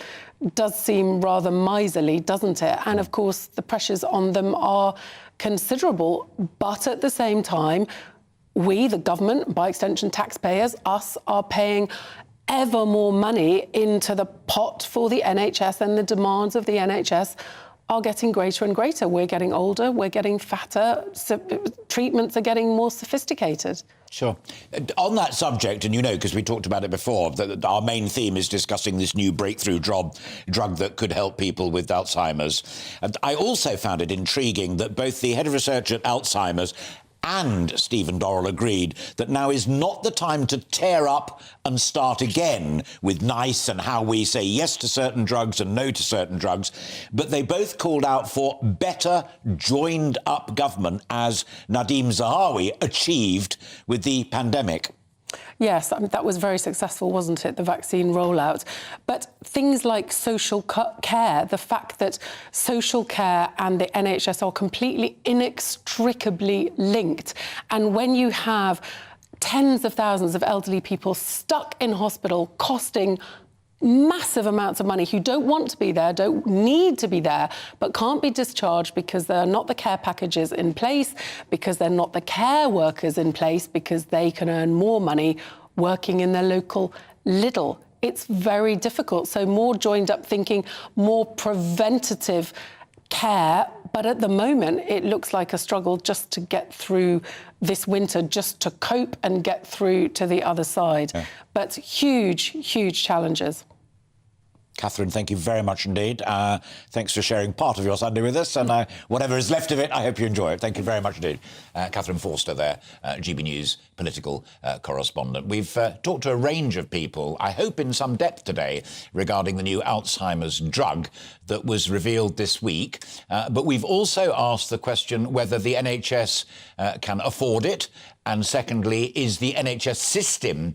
does seem rather miserly, doesn't it? And of course, the pressures on them are considerable. But at the same time, we, the government, by extension taxpayers, us, are paying ever more money into the pot for the NHS, and the demands of the NHS are getting greater and greater. We're getting older, we're getting fatter, treatments are getting more sophisticated. Sure. On that subject, and because we talked about it before, that our main theme is discussing this new breakthrough drug that could help people with Alzheimer's. And I also found it intriguing that both the head of research at Alzheimer's and Stephen Dorrell agreed that now is not the time to tear up and start again with NICE and how we say yes to certain drugs and no to certain drugs, but they both called out for better joined-up government, as Nadeem Zahawi achieved with the pandemic. Yes, that was very successful, wasn't it, the vaccine rollout? But things like social care, the fact that social care and the NHS are completely inextricably linked. And when you have tens of thousands of elderly people stuck in hospital, costing massive amounts of money, who don't want to be there, don't need to be there, but can't be discharged because there are not the care packages in place, because they're not the care workers in place, because they can earn more money working in their local Lidl. It's very difficult. So more joined up thinking, more preventative care. But at the moment, it looks like a struggle just to get through this winter, just to cope and get through to the other side. Yeah. But huge, huge challenges. Catherine, thank you very much indeed. Thanks for sharing part of your Sunday with us, and whatever is left of it, I hope you enjoy it. Thank you very much indeed. Catherine Forster there, GB News political correspondent. We've talked to a range of people, I hope in some depth today, regarding the new Alzheimer's drug that was revealed this week. But we've also asked the question whether the NHS can afford it, and secondly, is the NHS system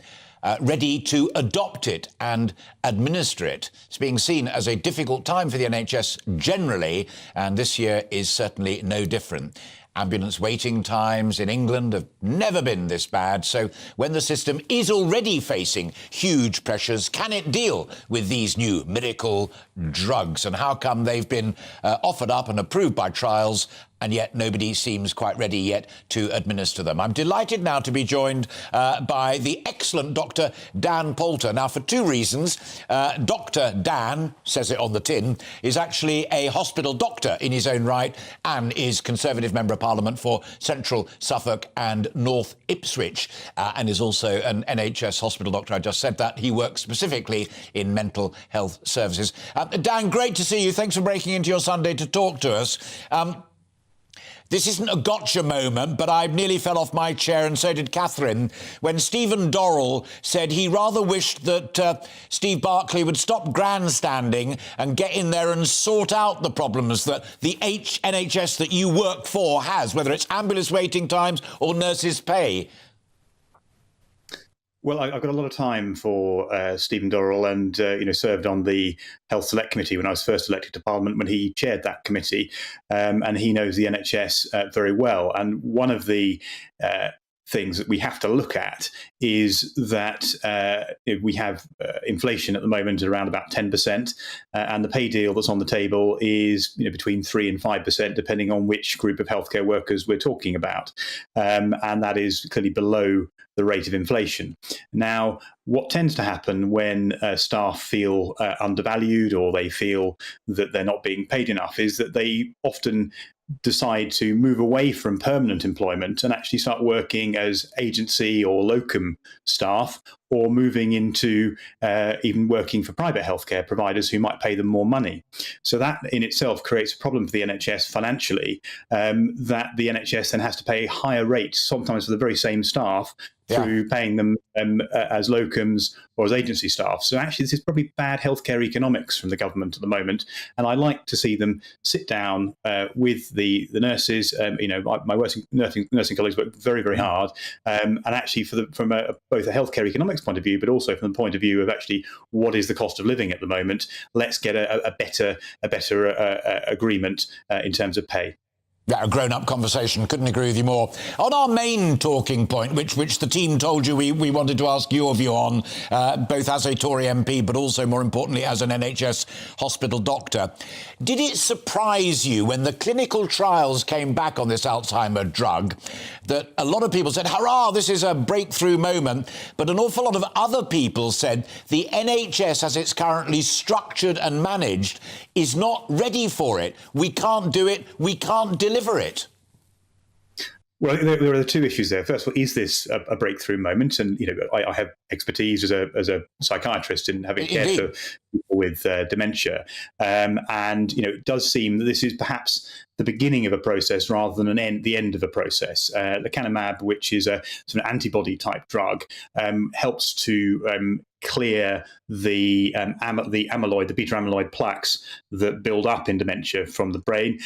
ready to adopt it and administer it. It's being seen as a difficult time for the NHS generally, and this year is certainly no different. Ambulance waiting times in England have never been this bad, so when the system is already facing huge pressures, can it deal with these new miracle drugs? And how come they've been offered up and approved by trials, and yet nobody seems quite ready yet to administer them? I'm delighted now to be joined by the excellent Dr. Dan Poulter. Now, for two reasons. Dr. Dan, says it on the tin, is actually a hospital doctor in his own right and is Conservative Member of Parliament for Central Suffolk and North Ipswich, and is also an NHS hospital doctor. I just said that. He works specifically in mental health services. Dan, great to see you. Thanks for breaking into your Sunday to talk to us. This isn't a gotcha moment, but I nearly fell off my chair, and so did Catherine, when Stephen Dorrell said he rather wished that Steve Barclay would stop grandstanding and get in there and sort out the problems that the NHS that you work for has, whether it's ambulance waiting times or nurses' pay. Well, I've got a lot of time for Stephen Dorrell, and served on the Health Select Committee when I was first elected to Parliament, when he chaired that committee, and he knows the NHS very well. And one of the things that we have to look at is that we have inflation at the moment at around about 10%, and the pay deal that's on the table is between 3 and 5%, depending on which group of healthcare workers we're talking about, and that is clearly below the rate of inflation. Now, what tends to happen when staff feel undervalued, or they feel that they're not being paid enough, is that they often decide to move away from permanent employment and actually start working as agency or locum staff, or moving into even working for private healthcare providers who might pay them more money. So that in itself creates a problem for the NHS financially, that the NHS then has to pay higher rates, sometimes for the very same staff, through paying them as locums or as agency staff. So actually, this is probably bad healthcare economics from the government at the moment. And I like to see them sit down with the nurses. My nursing colleagues work very, very hard, and actually from both a healthcare economics point of view, but also from the point of view of actually what is the cost of living at the moment. Let's get a better agreement in terms of pay. Yeah, a grown-up conversation. Couldn't agree with you more. On our main talking point, which the team told you we wanted to ask your view on, both as a Tory MP, but also, more importantly, as an NHS hospital doctor, did it surprise you when the clinical trials came back on this Alzheimer drug that a lot of people said, hurrah, this is a breakthrough moment, but an awful lot of other people said the NHS, as it's currently structured and managed, is not ready for it. We can't do it. We can't deliver it. Well, there are the two issues there. First of all, is this a breakthrough moment? And I have expertise as a psychiatrist in having cared for people with dementia, and it does seem that this is perhaps the beginning of a process rather than the end of a process. Lecanemab, which is a sort of antibody type drug, helps to clear the amyloid, the beta amyloid plaques that build up in dementia from the brain,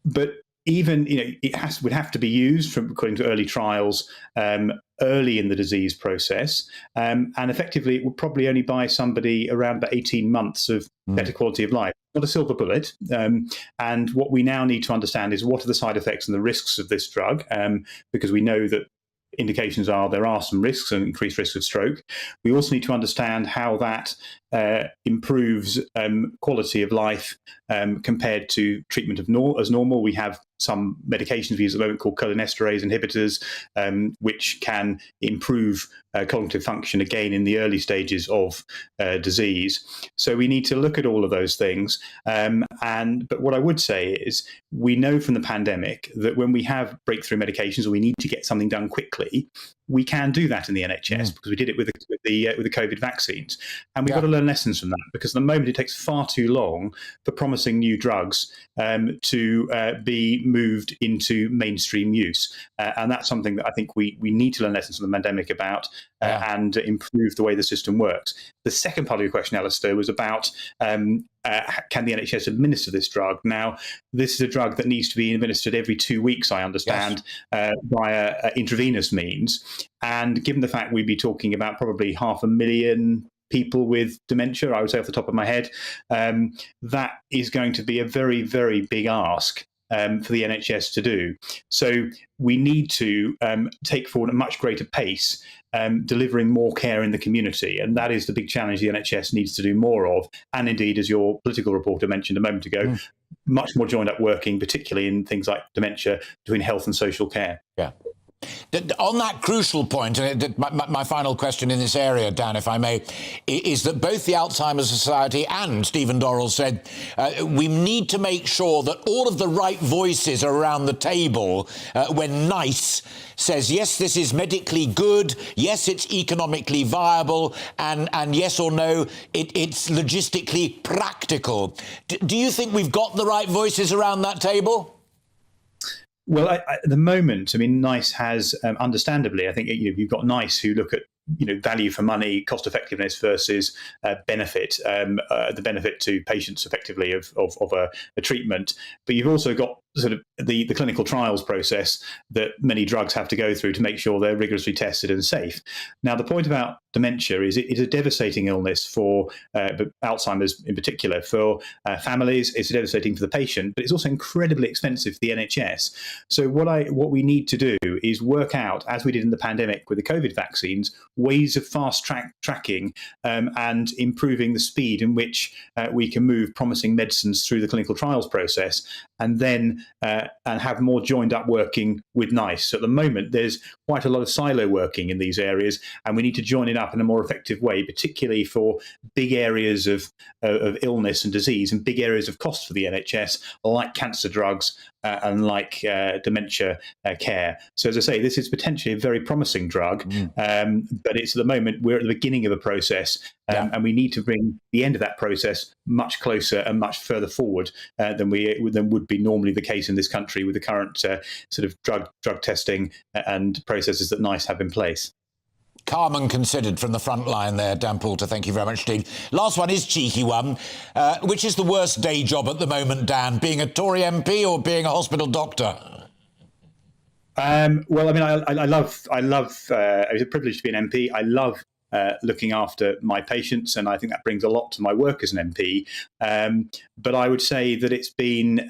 but even it would have to be used, according to early trials, early in the disease process, and effectively it would probably only buy somebody around about 18 months of better quality of life. Not a silver bullet, and what we now need to understand is what are the side effects and the risks of this drug, because we know that indications are there are some risks and increased risk of stroke. We also need to understand how that improves quality of life compared to treatment as normal. We have some medications we use at the moment called cholinesterase inhibitors, which can improve cognitive function again in the early stages of disease. So we need to look at all of those things. But what I would say is we know from the pandemic that when we have breakthrough medications or we need to get something done quickly, we can do that in the NHS because we did it with the COVID vaccines. And we've got to learn lessons from that, because at the moment it takes far too long for promising new drugs to be moved into mainstream use. And that's something that I think we need to learn lessons from the pandemic about and improve the way the system works. The second part of your question, Alastair, was about can the NHS administer this drug? Now, this is a drug that needs to be administered every 2 weeks, I understand, via intravenous means. And given the fact we'd be talking about probably 500,000 people with dementia, I would say off the top of my head, that is going to be a very, very big ask for the NHS to do. So we need to take forward at a much greater pace, delivering more care in the community. And that is the big challenge the NHS needs to do more of. And indeed, as your political reporter mentioned a moment ago, much more joined up working, particularly in things like dementia, between health and social care. Yeah. On that crucial point, and my final question in this area, Dan, if I may, is that both the Alzheimer's Society and Stephen Dorrell said we need to make sure that all of the right voices are around the table when NICE says, yes, this is medically good, yes, it's economically viable, and yes or no, it's logistically practical. Do you think we've got the right voices around that table? Well, at the moment, I mean, NICE has, understandably, I think you've got NICE who look at value for money, cost effectiveness versus benefit, the benefit to patients effectively of a treatment. But you've also got sort of the clinical trials process that many drugs have to go through to make sure they're rigorously tested and safe. Now, the point about dementia is it is a devastating illness for but Alzheimer's in particular for families. It's devastating for the patient, but it's also incredibly expensive for the NHS. So what we need to do is work out, as we did in the pandemic with the COVID vaccines, ways of fast tracking and improving the speed in which we can move promising medicines through the clinical trials process, and then and have more joined up working with NICE. So at the moment, there's quite a lot of silo working in these areas, and we need to join it up in a more effective way, particularly for big areas of illness and disease and big areas of cost for the NHS, like cancer drugs and like dementia care. So as I say, this is potentially a very promising drug, but it's at the moment, we're at the beginning of a process, and we need to bring the end of that process much closer and much further forward than would be normally the case in this country with the current sort of drug testing and processes that NICE have in place. Calm and considered from the front line there, Dan Poulter. Thank you very much indeed. Last one is cheeky one. Which is the worst day job at the moment, Dan? Being a Tory MP or being a hospital doctor? Well, I mean, I love. It's a privilege to be an MP. I love looking after my patients, and I think that brings a lot to my work as an MP. But I would say that it's been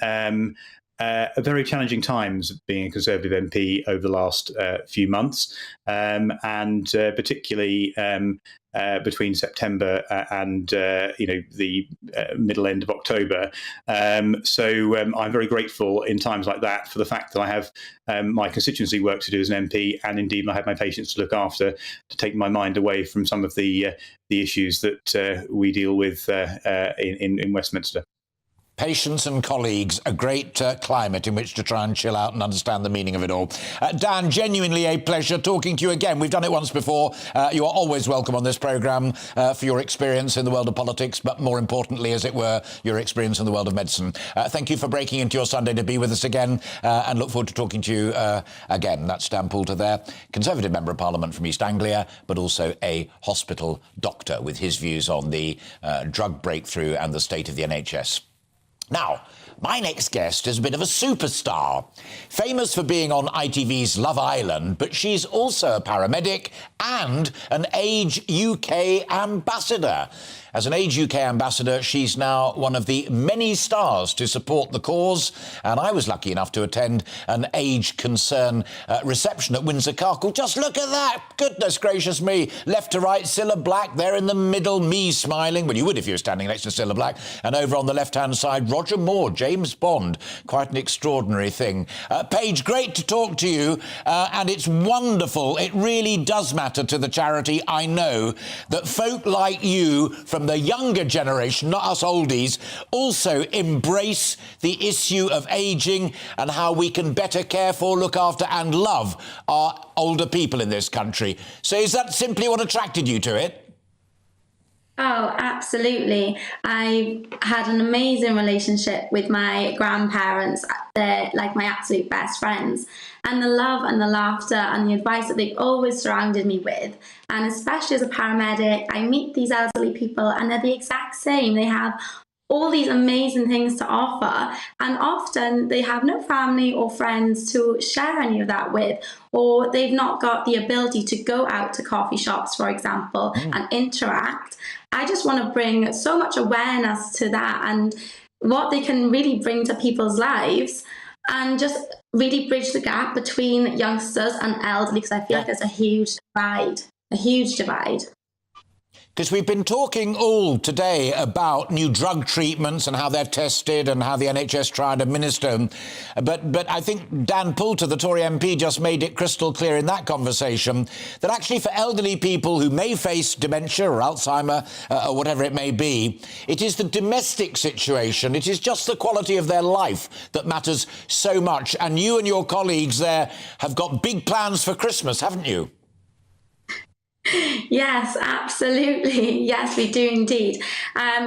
a very challenging times being a Conservative MP over the last few months, and particularly between September and the middle end of October. So I'm very grateful in times like that for the fact that I have my constituency work to do as an MP, and indeed I have my patients to look after, to take my mind away from some of the issues that we deal with in Westminster. Patients and colleagues, a great climate in which to try and chill out and understand the meaning of it all. Dan, genuinely a pleasure talking to you again. We've done it once before. You are always welcome on this programme for your experience in the world of politics, but more importantly, as it were, your experience in the world of medicine. Thank you for breaking into your Sunday to be with us again, and look forward to talking to you again. That's Dan Poulter there, Conservative Member of Parliament from East Anglia, but also a hospital doctor with his views on the drug breakthrough and the state of the NHS. Now, my next guest is a bit of a superstar, famous for being on ITV's Love Island, but she's also a paramedic and an Age UK ambassador. As an Age UK ambassador, she's now one of the many stars to support the cause, and I was lucky enough to attend an Age Concern reception at Windsor Castle. Just look at that! Goodness gracious me! Left to right, Cilla Black there in the middle, me smiling. Well, you would if you were standing next to Cilla Black. And over on the left-hand side, Roger Moore, James Bond. Quite an extraordinary thing. Paige, great to talk to you, and it's wonderful. It really does matter to the charity, I know, that folk like you from the younger generation, not us oldies, also embrace the issue of ageing and how we can better care for, look after and love our older people in this country. So is that simply what attracted you to it? Oh, absolutely. I had an amazing relationship with my grandparents. They're like my absolute best friends. And the love and the laughter and the advice that they've always surrounded me with. And especially as a paramedic, I meet these elderly people and they're the exact same. They have all these amazing things to offer, and often they have no family or friends to share any of that with, or they've not got the ability to go out to coffee shops, for example, and interact. I just want to bring so much awareness to that and what they can really bring to people's lives, and just really bridge the gap between youngsters and elderly, because I feel like there's a huge divide. Because we've been talking all today about new drug treatments and how they're tested and how the NHS try and administer them. But I think Dan Poulter, the Tory MP, just made it crystal clear in that conversation that actually for elderly people who may face dementia or Alzheimer or whatever it may be, it is the domestic situation, it is just the quality of their life that matters so much. And you and your colleagues there have got big plans for Christmas, haven't you? Yes, absolutely. Yes, we do indeed.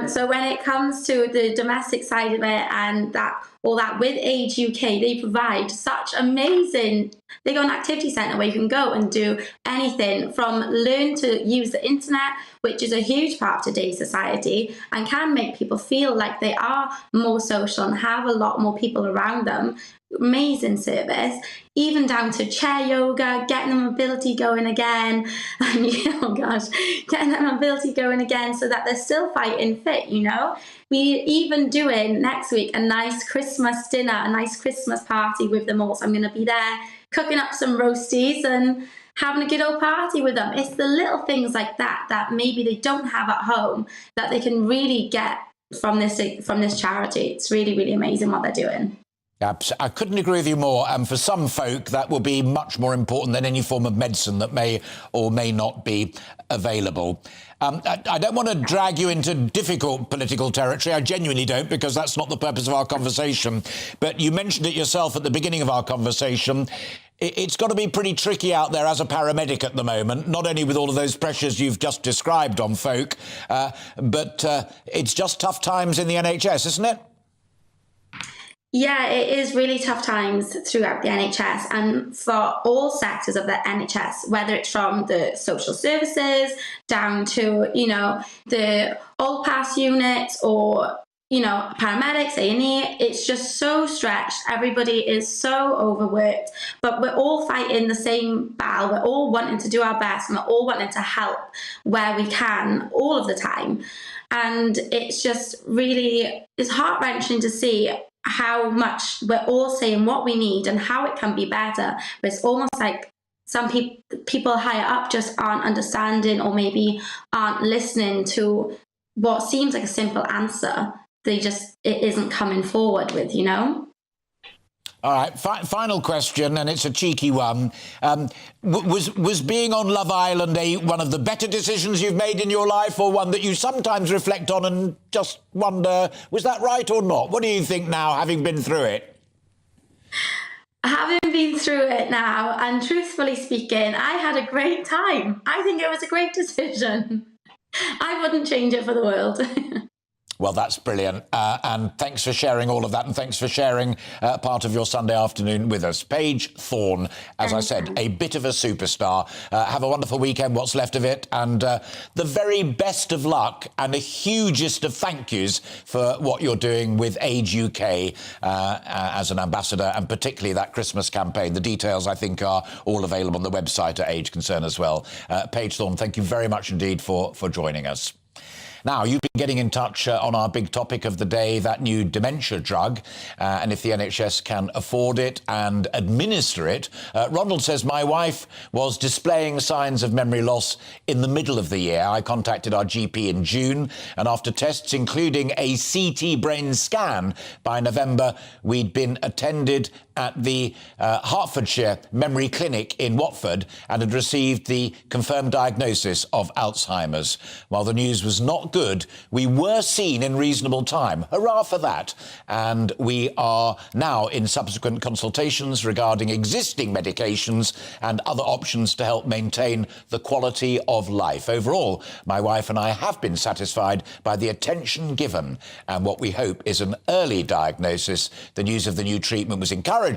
So when it comes to the domestic side of it and all that with Age UK, they provide such amazing, they got an activity centre where you can go and do anything from learn to use the internet, which is a huge part of today's society and can make people feel like they are more social and have a lot more people around them. Amazing service, even down to chair yoga, getting the mobility going again, and oh gosh, getting that mobility going again so that they're still fighting fit, you know. We're even doing next week a nice Christmas dinner, a nice Christmas party with them all. So I'm going to be there cooking up some roasties and having a good old party with them. It's the little things like that that maybe they don't have at home that they can really get from this charity. It's really, really amazing what they're doing. I couldn't agree with you more. And for some folk, that will be much more important than any form of medicine that may or may not be available. I don't want to drag you into difficult political territory. I genuinely don't, because that's not the purpose of our conversation. But you mentioned it yourself at the beginning of our conversation. It's got to be pretty tricky out there as a paramedic at the moment, not only with all of those pressures you've just described on folk, but it's just tough times in the NHS, isn't it? Yeah, it is really tough times throughout the NHS and for all sectors of the NHS, whether it's from the social services down to, you know, the all pass units or, you know, paramedics, A&E. It's just so stretched. Everybody is so overworked, but we're all fighting the same battle. We're all wanting to do our best and we're all wanting to help where we can all of the time. And it's just really, it's heart-wrenching to see how much we're all saying what we need and how it can be better. But it's almost like some people higher up just aren't understanding or maybe aren't listening to what seems like a simple answer. It isn't coming forward with, you know? All right, final question, and it's a cheeky one. Was being on Love Island one of the better decisions you've made in your life, or one that you sometimes reflect on and just wonder, was that right or not? What do you think now, having been through it? Having been through it now, and truthfully speaking, I had a great time. I think it was a great decision. I wouldn't change it for the world. Well, that's brilliant. And thanks for sharing all of that, and thanks for sharing part of your Sunday afternoon with us. Paige Thorne, as I said, a bit of a superstar. Have a wonderful weekend, what's left of it, and the very best of luck and a hugest of thank yous for what you're doing with Age UK as an ambassador, and particularly that Christmas campaign. The details, I think, are all available on the website at Age Concern as well. Paige Thorne, thank you very much indeed for joining us. Now, you've been getting in touch on our big topic of the day, that new dementia drug, and if the NHS can afford it and administer it. Ronald says, my wife was displaying signs of memory loss in the middle of the year. I contacted our GP in June, and after tests, including a CT brain scan, by November, we'd been attended at the Hertfordshire Memory Clinic in Watford and had received the confirmed diagnosis of Alzheimer's. While the news was not good, we were seen in reasonable time. Hurrah for that. And we are now in subsequent consultations regarding existing medications and other options to help maintain the quality of life. Overall, my wife and I have been satisfied by the attention given and what we hope is an early diagnosis. The news of the new treatment was encouraging,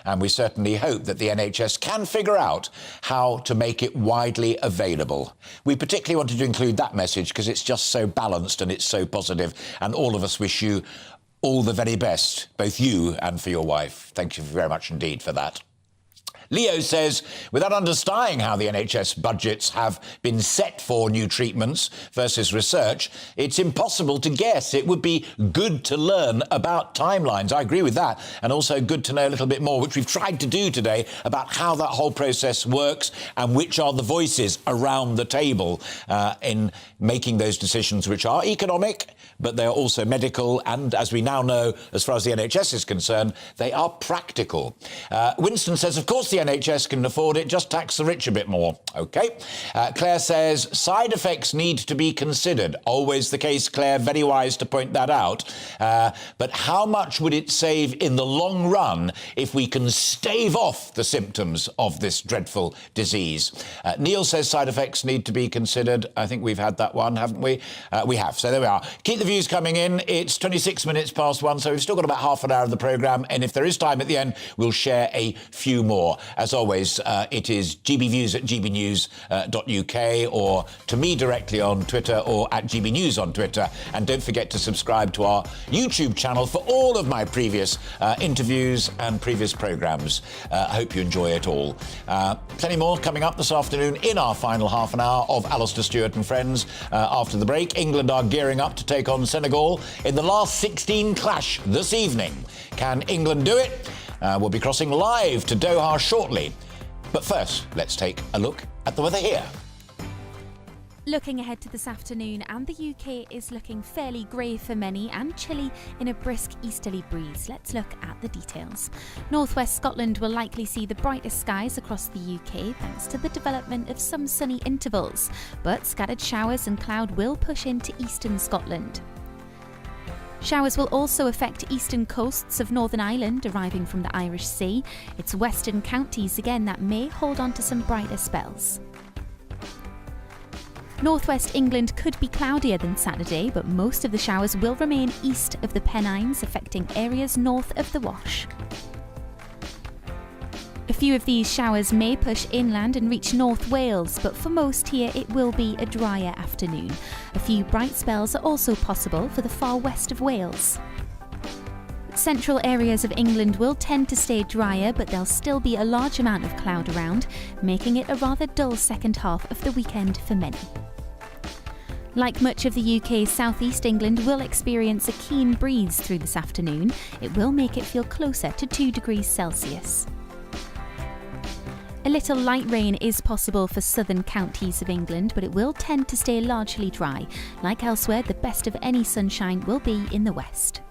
and we certainly hope that the NHS can figure out how to make it widely available. We particularly wanted to include that message because it's just so balanced and it's so positive, and all of us wish you all the very best, both you and for your wife. Thank you very much indeed for that. Leo says, without understanding how the NHS budgets have been set for new treatments versus research, it's impossible to guess. It would be good to learn about timelines. I agree with that. And also good to know a little bit more, which we've tried to do today, about how that whole process works and which are the voices around the table in making those decisions, which are economic, but they are also medical, and as we now know, as far as the NHS is concerned, they are practical. Winston says, of course the NHS can afford it, just tax the rich a bit more. OK. Claire says, side effects need to be considered. Always the case, Claire, very wise to point that out. But how much would it save in the long run if we can stave off the symptoms of this dreadful disease? Neil says side effects need to be considered. I think we've had that one, haven't we? We have. So there we are. Keep the views coming in. It's 26 minutes past 1, so we've still got about half an hour of the programme. And if there is time at the end, we'll share a few more. As always, it is gbviews@gbnews.uk or to me directly on Twitter or at gbnews on Twitter. And don't forget to subscribe to our YouTube channel for all of my previous interviews and previous programmes. I hope you enjoy it all. Plenty more coming up this afternoon in our final half an hour of Alastair Stewart and Friends. After the break, England are gearing up to take on Senegal in the last 16 clash this evening. Can England do it? We'll be crossing live to Doha shortly. But first, let's take a look at the weather here. Looking ahead to this afternoon, and the UK is looking fairly grey for many and chilly in a brisk easterly breeze. Let's look at the details. Northwest Scotland will likely see the brightest skies across the UK thanks to the development of some sunny intervals, but scattered showers and cloud will push into eastern Scotland. Showers will also affect eastern coasts of Northern Ireland arriving from the Irish Sea. It's western counties again that may hold on to some brighter spells. Northwest England could be cloudier than Saturday, but most of the showers will remain east of the Pennines, affecting areas north of the Wash. A few of these showers may push inland and reach North Wales, but for most here it will be a drier afternoon. A few bright spells are also possible for the far west of Wales. Central areas of England will tend to stay drier, but there'll still be a large amount of cloud around, making it a rather dull second half of the weekend for many. Like much of the UK, southeast England will experience a keen breeze through this afternoon. It will make it feel closer to 2 degrees Celsius. A little light rain is possible for southern counties of England, but it will tend to stay largely dry. Like elsewhere, the best of any sunshine will be in the west.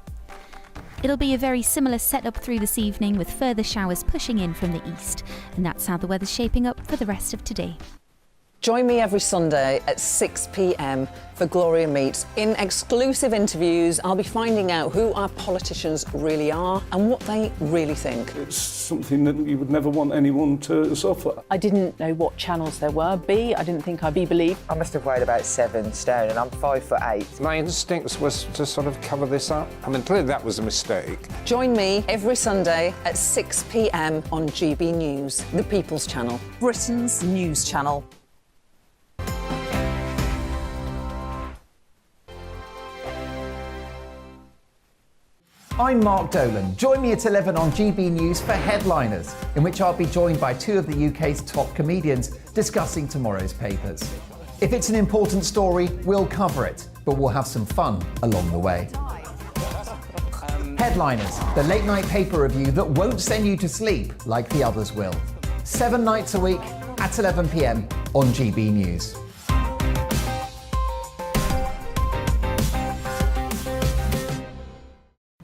It'll be a very similar setup through this evening, with further showers pushing in from the east. And that's how the weather's shaping up for the rest of today. Join me every Sunday at 6 p.m. for Gloria Meets. In exclusive interviews, I'll be finding out who our politicians really are and what they really think. It's something that you would never want anyone to suffer. I didn't know what channels there were. I didn't think I'd be believed. I must have weighed about 7 stone and I'm 5'8". My instincts was to sort of cover this up. I mean, clearly that was a mistake. Join me every Sunday at 6 p.m. on GB News, the People's Channel, Britain's news channel. I'm Mark Dolan. Join me at 11 on GB News for Headliners, in which I'll be joined by 2 of the UK's top comedians discussing tomorrow's papers. If it's an important story, we'll cover it, but we'll have some fun along the way. Headliners, the late-night paper review that won't send you to sleep like the others will. 7 nights a week at 11 p.m. on GB News.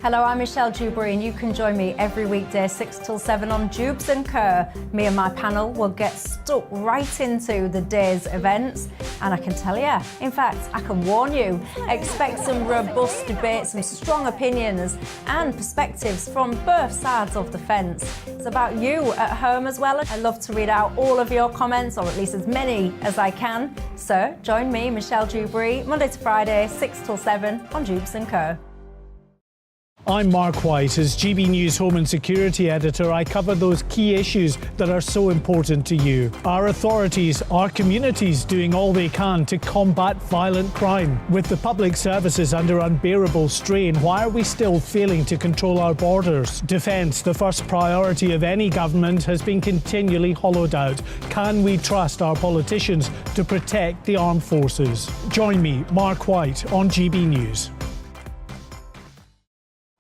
Hello, I'm Michelle Dewberry and you can join me every weekday 6 till 7 on Jubes and Kerr. Me and my panel will get stuck right into the day's events, and I can tell you, in fact, I can warn you, expect some robust debates, some strong opinions and perspectives from both sides of the fence. It's about you at home as well. I love to read out all of your comments, or at least as many as I can. So join me, Michelle Dewberry, Monday to Friday, 6 till 7 on Jubes and Kerr. I'm Mark White. As GB News Home and Security Editor, I cover those key issues that are so important to you. Our authorities, our communities doing all they can to combat violent crime. With the public services under unbearable strain, why are we still failing to control our borders? Defence, the first priority of any government, has been continually hollowed out. Can we trust our politicians to protect the armed forces? Join me, Mark White, on GB News.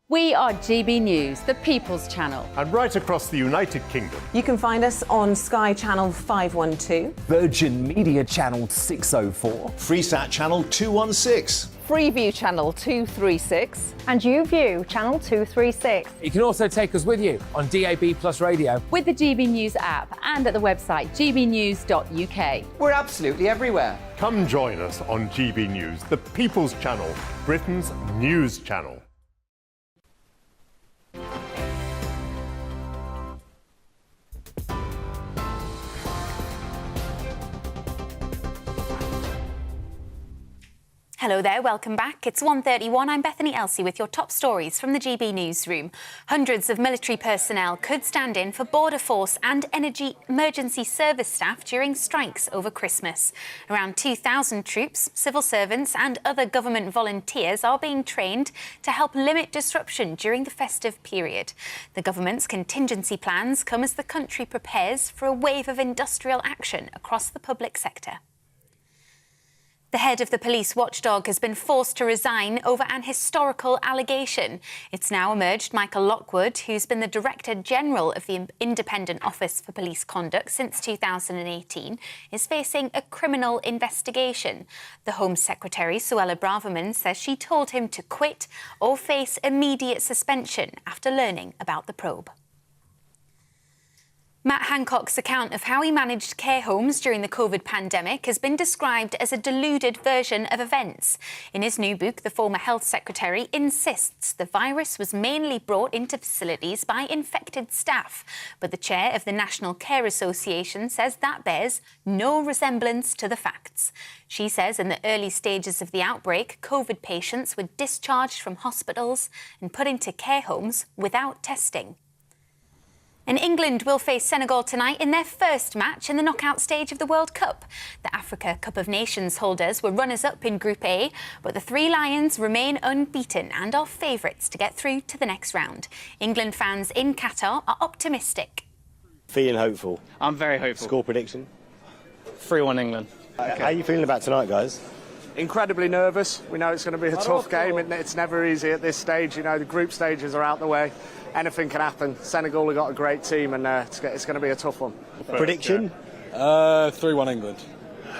We are GB News, the People's Channel. And right across the United Kingdom. You can find us on Sky Channel 512, Virgin Media Channel 604, Freesat Channel 216, Freeview channel 236. And YouView channel 236. You can also take us with you on DAB Plus Radio. With the GB News app and at the website gbnews.uk. We're absolutely everywhere. Come join us on GB News, the People's Channel, Britain's news channel. Hello there, welcome back. It's 1:31. I'm Bethany Elsey with your top stories from the GB Newsroom. Hundreds of military personnel could stand in for Border Force and Energy Emergency Service staff during strikes over Christmas. Around 2,000 troops, civil servants and other government volunteers are being trained to help limit disruption during the festive period. The government's contingency plans come as the country prepares for a wave of industrial action across the public sector. The head of the police watchdog has been forced to resign over an historical allegation. It's now emerged Michael Lockwood, who's been the Director General of the Independent Office for Police Conduct since 2018, is facing a criminal investigation. The Home Secretary, Suella Braverman, says she told him to quit or face immediate suspension after learning about the probe. Matt Hancock's account of how he managed care homes during the COVID pandemic has been described as a deluded version of events. In his new book, the former Health Secretary insists the virus was mainly brought into facilities by infected staff. But the chair of the National Care Association says that bears no resemblance to the facts. She says in the early stages of the outbreak, COVID patients were discharged from hospitals and put into care homes without testing. And England will face Senegal tonight in their first match in the knockout stage of the World Cup. The Africa Cup of Nations holders were runners-up in Group A, but the Three Lions remain unbeaten and are favourites to get through to the next round. England fans in Qatar are optimistic. Feeling hopeful? I'm very hopeful. Score prediction? 3-1 England. Okay. How are you feeling about tonight, guys? Incredibly nervous. We know it's going to be a tough game. It's never easy at this stage. You know, the group stages are out the way. Anything can happen. Senegal have got a great team, and it's going to be a tough one. Prediction? 3-1 England.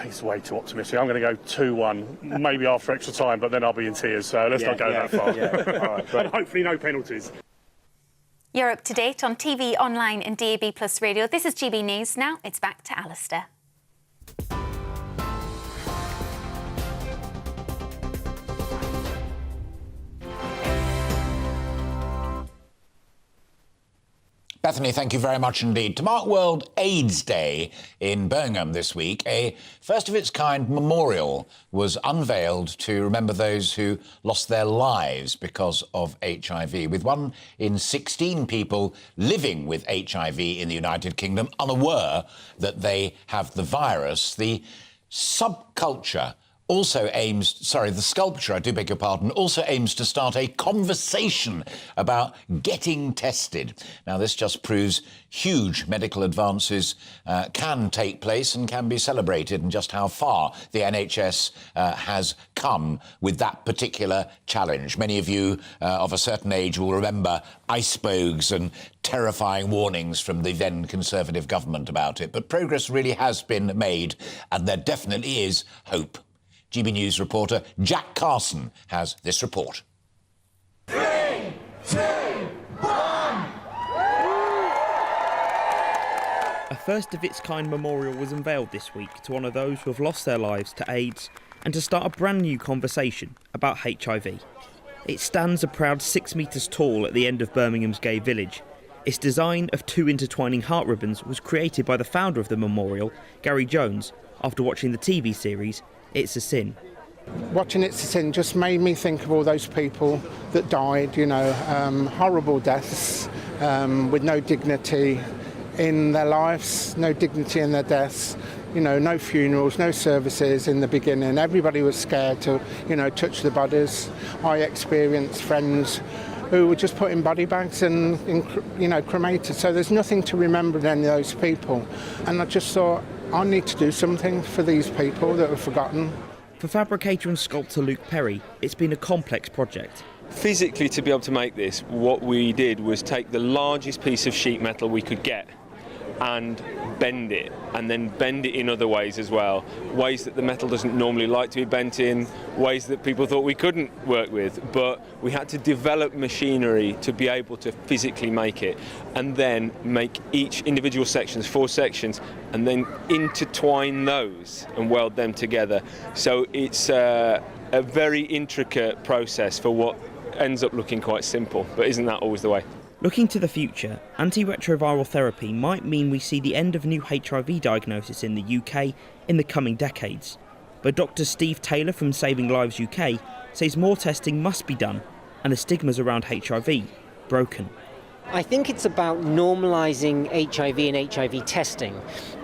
It's way too optimistic. I'm going to go 2-1, maybe after extra time, but then I'll be in tears, so let's not go that far. All right, and hopefully no penalties. You're up to date on TV, online and DAB Plus Radio. This is GB News. Now it's back to Alastair. Bethany, thank you very much indeed. To mark World AIDS Day in Birmingham this week, a first-of-its-kind memorial was unveiled to remember those who lost their lives because of HIV, with 1 in 16 people living with HIV in the United Kingdom unaware that they have the virus. The subculture also aims, the sculpture, I do beg your pardon, also aims to start a conversation about getting tested. Now, this just proves huge medical advances can take place and can be celebrated, and just how far the NHS has come with that particular challenge. Many of you of a certain age will remember icebergs and terrifying warnings from the then Conservative government about it. But progress really has been made, and there definitely is hope. GB News reporter Jack Carson has this report. 3, 2, 1. A first-of-its-kind memorial was unveiled this week to honour those who have lost their lives to AIDS and to start a brand new conversation about HIV. It stands a proud 6 metres tall at the end of Birmingham's gay village. Its design of 2 intertwining heart ribbons was created by the founder of the memorial, Gary Jones, after watching the TV series It's a Sin. Watching It's a Sin just made me think of all those people that died, horrible deaths with no dignity in their lives, no dignity in their deaths, no funerals, no services in the beginning. Everybody was scared to, touch the bodies. I experienced friends who were just put in body bags and cremated. So there's nothing to remember in any of those people. And I just thought, I need to do something for these people that were forgotten. For fabricator and sculptor Luke Perry, it's been a complex project. Physically, to be able to make this, what we did was take the largest piece of sheet metal we could get and bend it, and then bend it in other ways as well, ways that the metal doesn't normally like to be bent in, ways that people thought we couldn't work with, but we had to develop machinery to be able to physically make it, and then make each individual sections, 4 sections, and then intertwine those and weld them together. So it's a very intricate process for what ends up looking quite simple, but isn't that always the way? Looking to the future, antiretroviral therapy might mean we see the end of new HIV diagnosis in the UK in the coming decades. But Dr. Steve Taylor from Saving Lives UK says more testing must be done and the stigmas around HIV broken. I think it's about normalising HIV and HIV testing.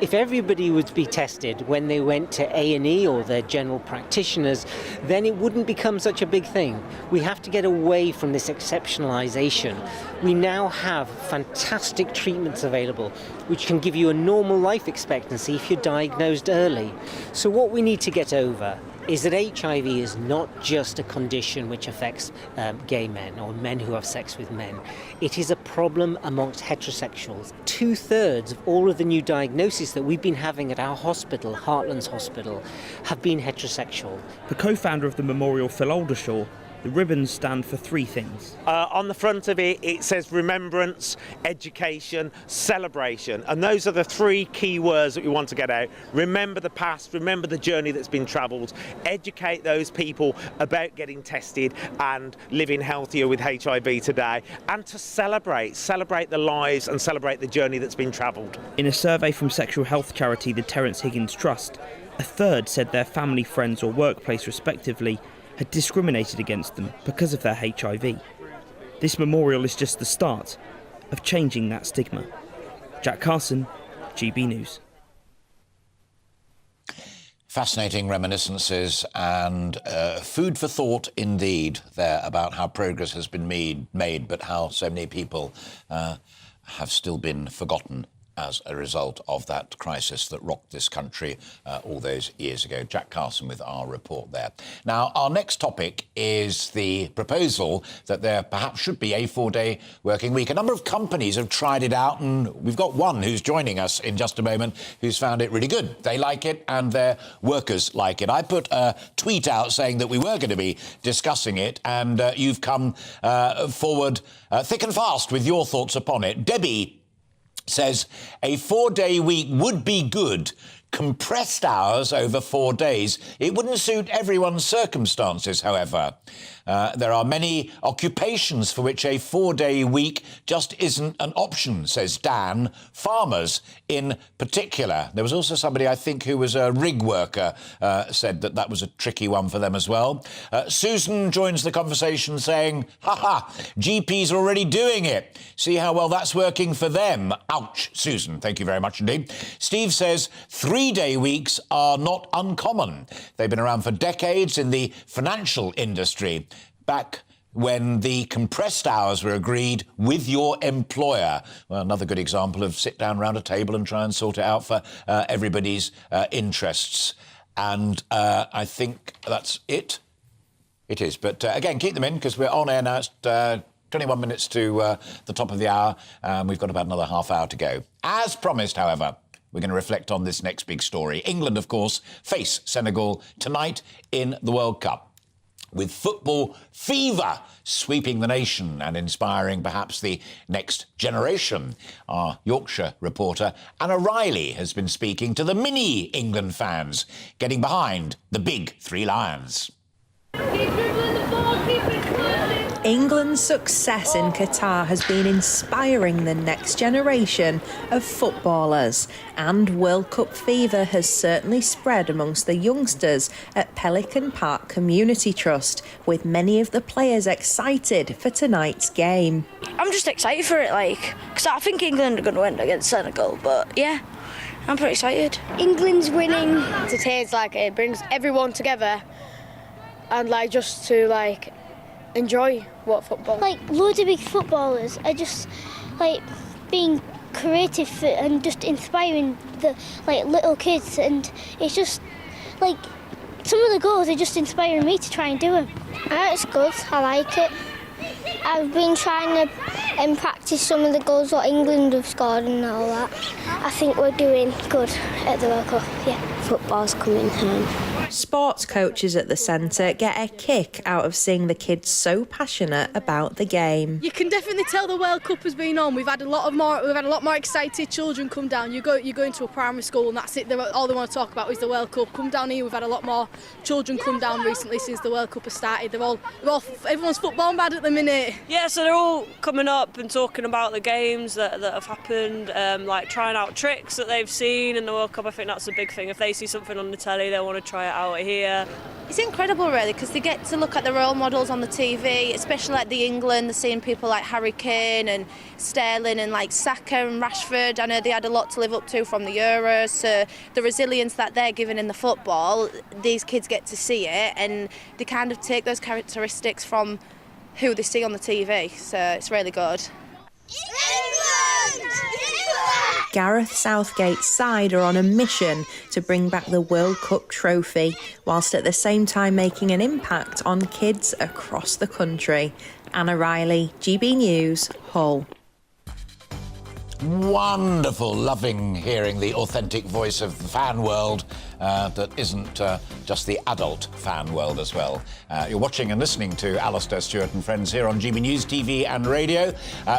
If everybody would be tested when they went to A&E or their general practitioners, then it wouldn't become such a big thing. We have to get away from this exceptionalisation. We now have fantastic treatments available which can give you a normal life expectancy if you're diagnosed early. So what we need to get over is that HIV is not just a condition which affects gay men or men who have sex with men. It is a problem amongst heterosexuals. 2/3 of all of the new diagnoses that we've been having at our hospital, Heartlands Hospital, have been heterosexual. For co-founder of the Memorial, Phil Aldershaw, the ribbons stand for 3 things. On the front of it, it says remembrance, education, celebration. And those are the 3 key words that we want to get out. Remember the past, remember the journey that's been travelled, educate those people about getting tested and living healthier with HIV today, and to celebrate the lives and celebrate the journey that's been travelled. In a survey from sexual health charity the Terence Higgins Trust, 1/3 said their family, friends or workplace respectively had discriminated against them because of their HIV. This memorial is just the start of changing that stigma. Jack Carson, GB News. Fascinating reminiscences and food for thought indeed there about how progress has been made, but how so many people have still been forgotten as a result of that crisis that rocked this country all those years ago. Jack Carson with our report there. Now, our next topic is the proposal that there perhaps should be a 4-day working week. A number of companies have tried it out, and we've got one who's joining us in just a moment who's found it really good. They like it and their workers like it. I put a tweet out saying that we were going to be discussing it, and you've come forward thick and fast with your thoughts upon it. Debbie says a 4-day week would be good. Compressed hours over 4 days. It wouldn't suit everyone's circumstances, however. There are many occupations for which a 4-day week just isn't an option, says Dan. Farmers in particular. There was also somebody, I think, who was a rig worker, said that was a tricky one for them as well. Susan joins the conversation saying, GPs are already doing it. See how well that's working for them. Ouch, Susan. Thank you very much indeed. Steve says 3-day weeks are not uncommon. They've been around for decades in the financial industry. Back when the compressed hours were agreed with your employer. Well, another good example of sit down around a table and try and sort it out for everybody's interests. And I think that's it. It is. But again, keep them in because we're on air now. It's 21 minutes to the top of the hour. We've got about another half hour to go. As promised, however, we're going to reflect on this next big story. England, of course, face Senegal tonight in the World Cup, with football fever sweeping the nation and inspiring perhaps the next generation. Our Yorkshire reporter Anna Riley has been speaking to the mini England fans, getting behind the big 3 Lions. England's success in Qatar has been inspiring the next generation of footballers, and World Cup fever has certainly spread amongst the youngsters at Pelican Park Community Trust, with many of the players excited for tonight's game. I'm just excited for it, because I think England are going to win against Senegal, but yeah, I'm pretty excited. England's winning. It brings everyone together and just to enjoy what football. Loads of big footballers are just being creative and just inspiring the little kids, and it's just some of the goals are just inspiring me to try and do them. It's good. I like it. I've been trying to practice some of the goals that England have scored and all that. I think we're doing good at the World Cup, yeah. Football's coming home. Sports coaches at the centre get a kick out of seeing the kids so passionate about the game. You can definitely tell the World Cup has been on. We've had a lot more excited children come down. You go into a primary school and that's it. All they want to talk about is the World Cup. Come down here. We've had a lot more children come down recently since the World Cup has started. Everyone's football mad at the minute. Yeah, so they're all coming up and talking about the games that have happened, like trying out tricks that they've seen in the World Cup. I think that's a big thing. If they see something on the telly, they want to try it out here. It's incredible really because they get to look at the role models on the TV, especially like the England. They're seeing people like Harry Kane and Sterling and like Saka and Rashford. I know they had a lot to live up to from the Euros, so the resilience that they're given in the football, these kids get to see it and they kind of take those characteristics from who they see on the TV, so it's really good. Gareth Southgate's side are on a mission to bring back the World Cup trophy, whilst at the same time making an impact on kids across the country. Anna Riley, GB News, Hull. Wonderful, loving hearing the authentic voice of the fan world that isn't just the adult fan world as well. You're watching and listening to Alastair Stewart and Friends here on GB News TV and radio.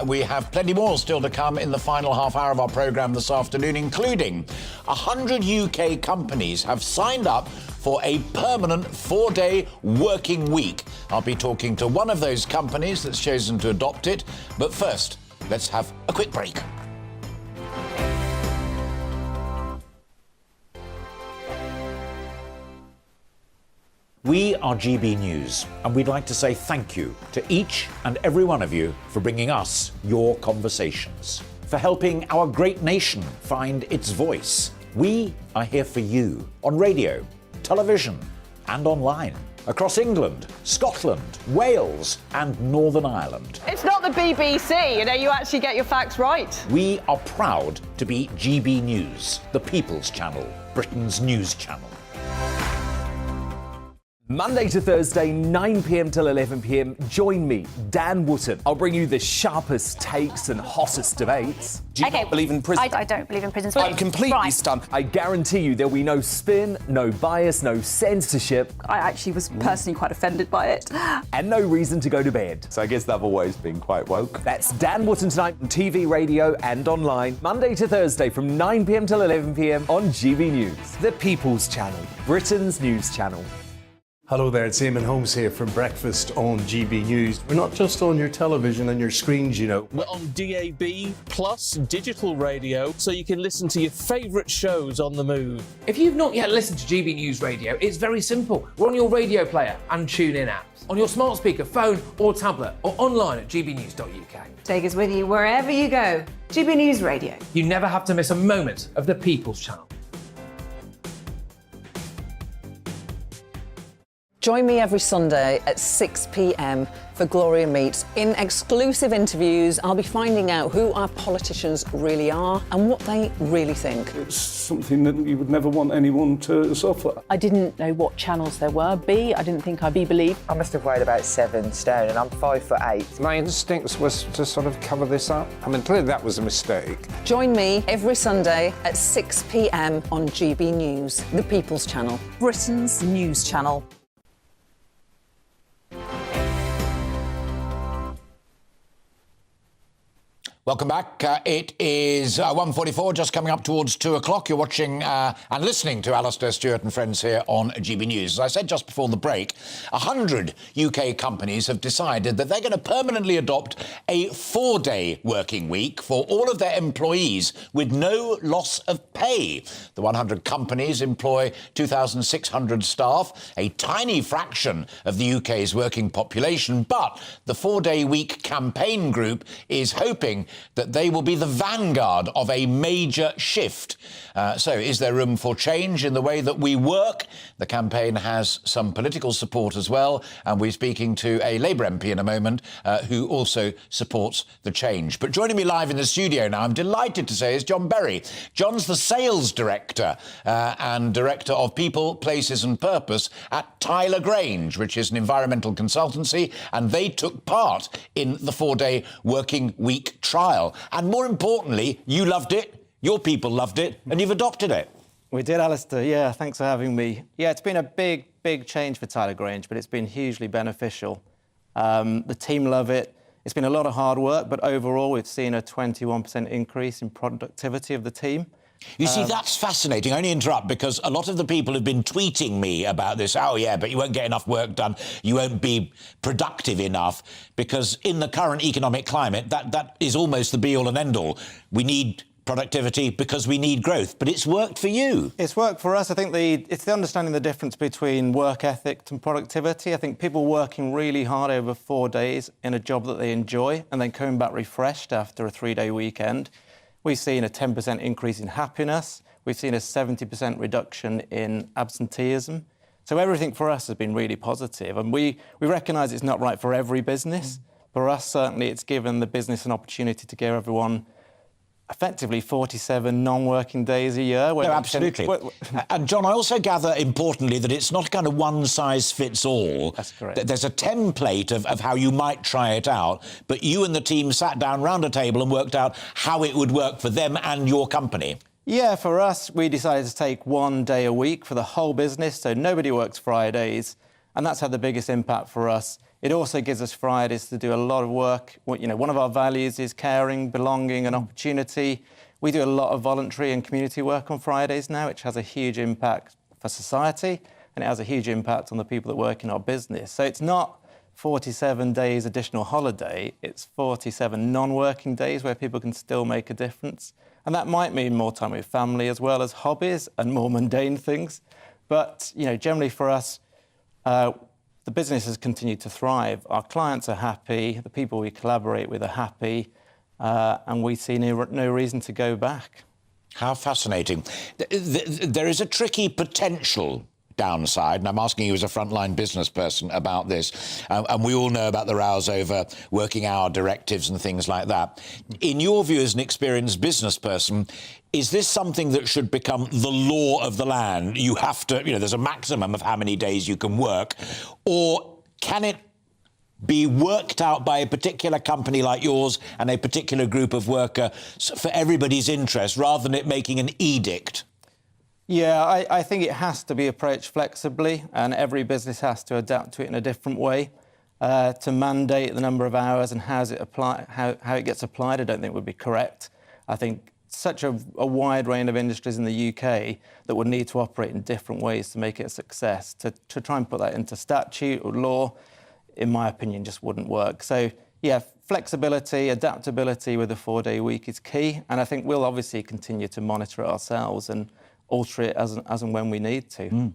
We have plenty more still to come in the final half hour of our programme this afternoon, including 100 UK companies have signed up for a permanent 4-day working week. I'll be talking to one of those companies that's chosen to adopt it. But first, let's have a quick break. We are GB News, and we'd like to say thank you to each and every one of you for bringing us your conversations, for helping our great nation find its voice. We are here for you on radio, television, and online, across England, Scotland, Wales, and Northern Ireland. It's not the BBC, you actually get your facts right. We are proud to be GB News, the People's Channel, Britain's news channel. Monday to Thursday, 9 p.m. till 11 p.m. Join me, Dan Wootton. I'll bring you the sharpest takes and hottest debates. Do you not believe in prison? I don't believe in prison. I'm completely stunned. I guarantee you there'll be no spin, no bias, no censorship. I actually was personally quite offended by it. And no reason to go to bed. So I guess they've always been quite woke. That's Dan Wootton tonight on TV, radio and online. Monday to Thursday from 9 p.m. till 11 p.m. on GB News. The People's Channel, Britain's news channel. Hello there, it's Eamon Holmes here from Breakfast on GB News. We're not just on your television and your screens, you know. We're on DAB plus digital radio, so you can listen to your favourite shows on the move. If you've not yet listened to GB News Radio, it's very simple. We're on your radio player and tune-in apps, on your smart speaker, phone or tablet, or online at gbnews.uk. Take us with you wherever you go. GB News Radio. You never have to miss a moment of the People's Channel. Join me every Sunday at 6 p.m. for Gloria Meets. In exclusive interviews, I'll be finding out who our politicians really are and what they really think. It's something that you would never want anyone to suffer. I didn't know what channels there were. I didn't think I'd be believed. I must have weighed about 7 stone and I'm 5'8". My instincts was to sort of cover this up. I mean, clearly that was a mistake. Join me every Sunday at 6 p.m. on GB News, the People's Channel, Britain's news channel. Welcome back. It is 1:44, just coming up towards 2 o'clock. You're watching and listening to Alastair Stewart and Friends here on GB News. As I said just before the break, 100 UK companies have decided that they're going to permanently adopt a 4-day working week for all of their employees with no loss of pay. The 100 companies employ 2,600 staff, a tiny fraction of the UK's working population, but the 4-day week campaign group is hoping that they will be the vanguard of a major shift. So is there room for change in the way that we work? The campaign has some political support as well, and we're speaking to a Labour MP in a moment who also supports the change. But joining me live in the studio now, I'm delighted to say, is John Berry. John's the sales director and director of People, Places and Purpose at Tyler Grange, which is an environmental consultancy, and they took part in the 4-day working week trial. And more importantly, you loved it, your people loved it, and you've adopted it. We did, Alastair. Yeah, thanks for having me. Yeah, it's been a big change for Tyler Grange, but it's been hugely beneficial. The team love it. It's been a lot of hard work, but overall we've seen a 21% increase in productivity of the team. You see, that's fascinating. I only interrupt because a lot of the people have been tweeting me about this. Oh, yeah, but you won't get enough work done. You won't be productive enough, because in the current economic climate, that is almost the be-all and end-all. We need productivity because we need growth, but it's worked for you. It's worked for us. I think it's the understanding the difference between work ethic and productivity. I think people working really hard over 4 days in a job that they enjoy and then coming back refreshed after a 3-day weekend. We've seen a 10% increase in happiness. We've seen a 70% reduction in absenteeism. So everything for us has been really positive. And we recognise it's not right for every business. For us, certainly, it's given the business an opportunity to give everyone effectively 47 non-working days a year. No, absolutely. And, John, I also gather, importantly, that it's not kind of one-size-fits-all. That's correct. There's a template of how you might try it out, but you and the team sat down round a table and worked out how it would work for them and your company. Yeah, for us, we decided to take 1 day a week for the whole business, so nobody works Fridays, and that's had the biggest impact for us. It also gives us Fridays to do a lot of work. You know, one of our values is caring, belonging and opportunity. We do a lot of voluntary and community work on Fridays now, which has a huge impact for society, and it has a huge impact on the people that work in our business. So it's not 47 days additional holiday, it's 47 non-working days where people can still make a difference. And that might mean more time with family as well as hobbies and more mundane things. But, you know, generally for us, the business has continued to thrive. Our clients are happy, the people we collaborate with are happy, and we see no reason to go back. How fascinating. There is a tricky potential downside, and I'm asking you as a frontline business person about this, and we all know about the rows over working hour directives and things like that. In your view, as an experienced business person, is this something that should become the law of the land? You have to, you know, there's a maximum of how many days you can work, or can it be worked out by a particular company like yours and a particular group of workers for everybody's interest, rather than it making an edict? Yeah, I think it has to be approached flexibly, and every business has to adapt to it in a different way. To mandate the number of hours and how it gets applied, I don't think would be correct. I think such a wide range of industries in the UK that would need to operate in different ways to make it a success. To try and put that into statute or law, in my opinion, just wouldn't work. So, yeah, flexibility, adaptability with a 4-day week is key, and I think we'll obviously continue to monitor it ourselves and alter it as and when we need to.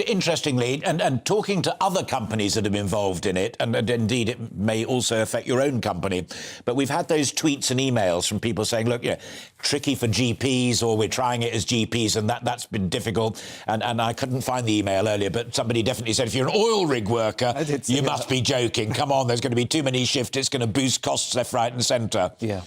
Interestingly, and talking to other companies that have been involved in it, and indeed it may also affect your own company, but we've had those tweets and emails from people saying, look, yeah, tricky for GPs, or we're trying it as GPs, and that's been difficult. And I couldn't find the email earlier, but somebody definitely said, if you're an oil rig worker, you must be joking. Come on, there's going to be too many shifts. It's going to boost costs left, right and centre. Yeah.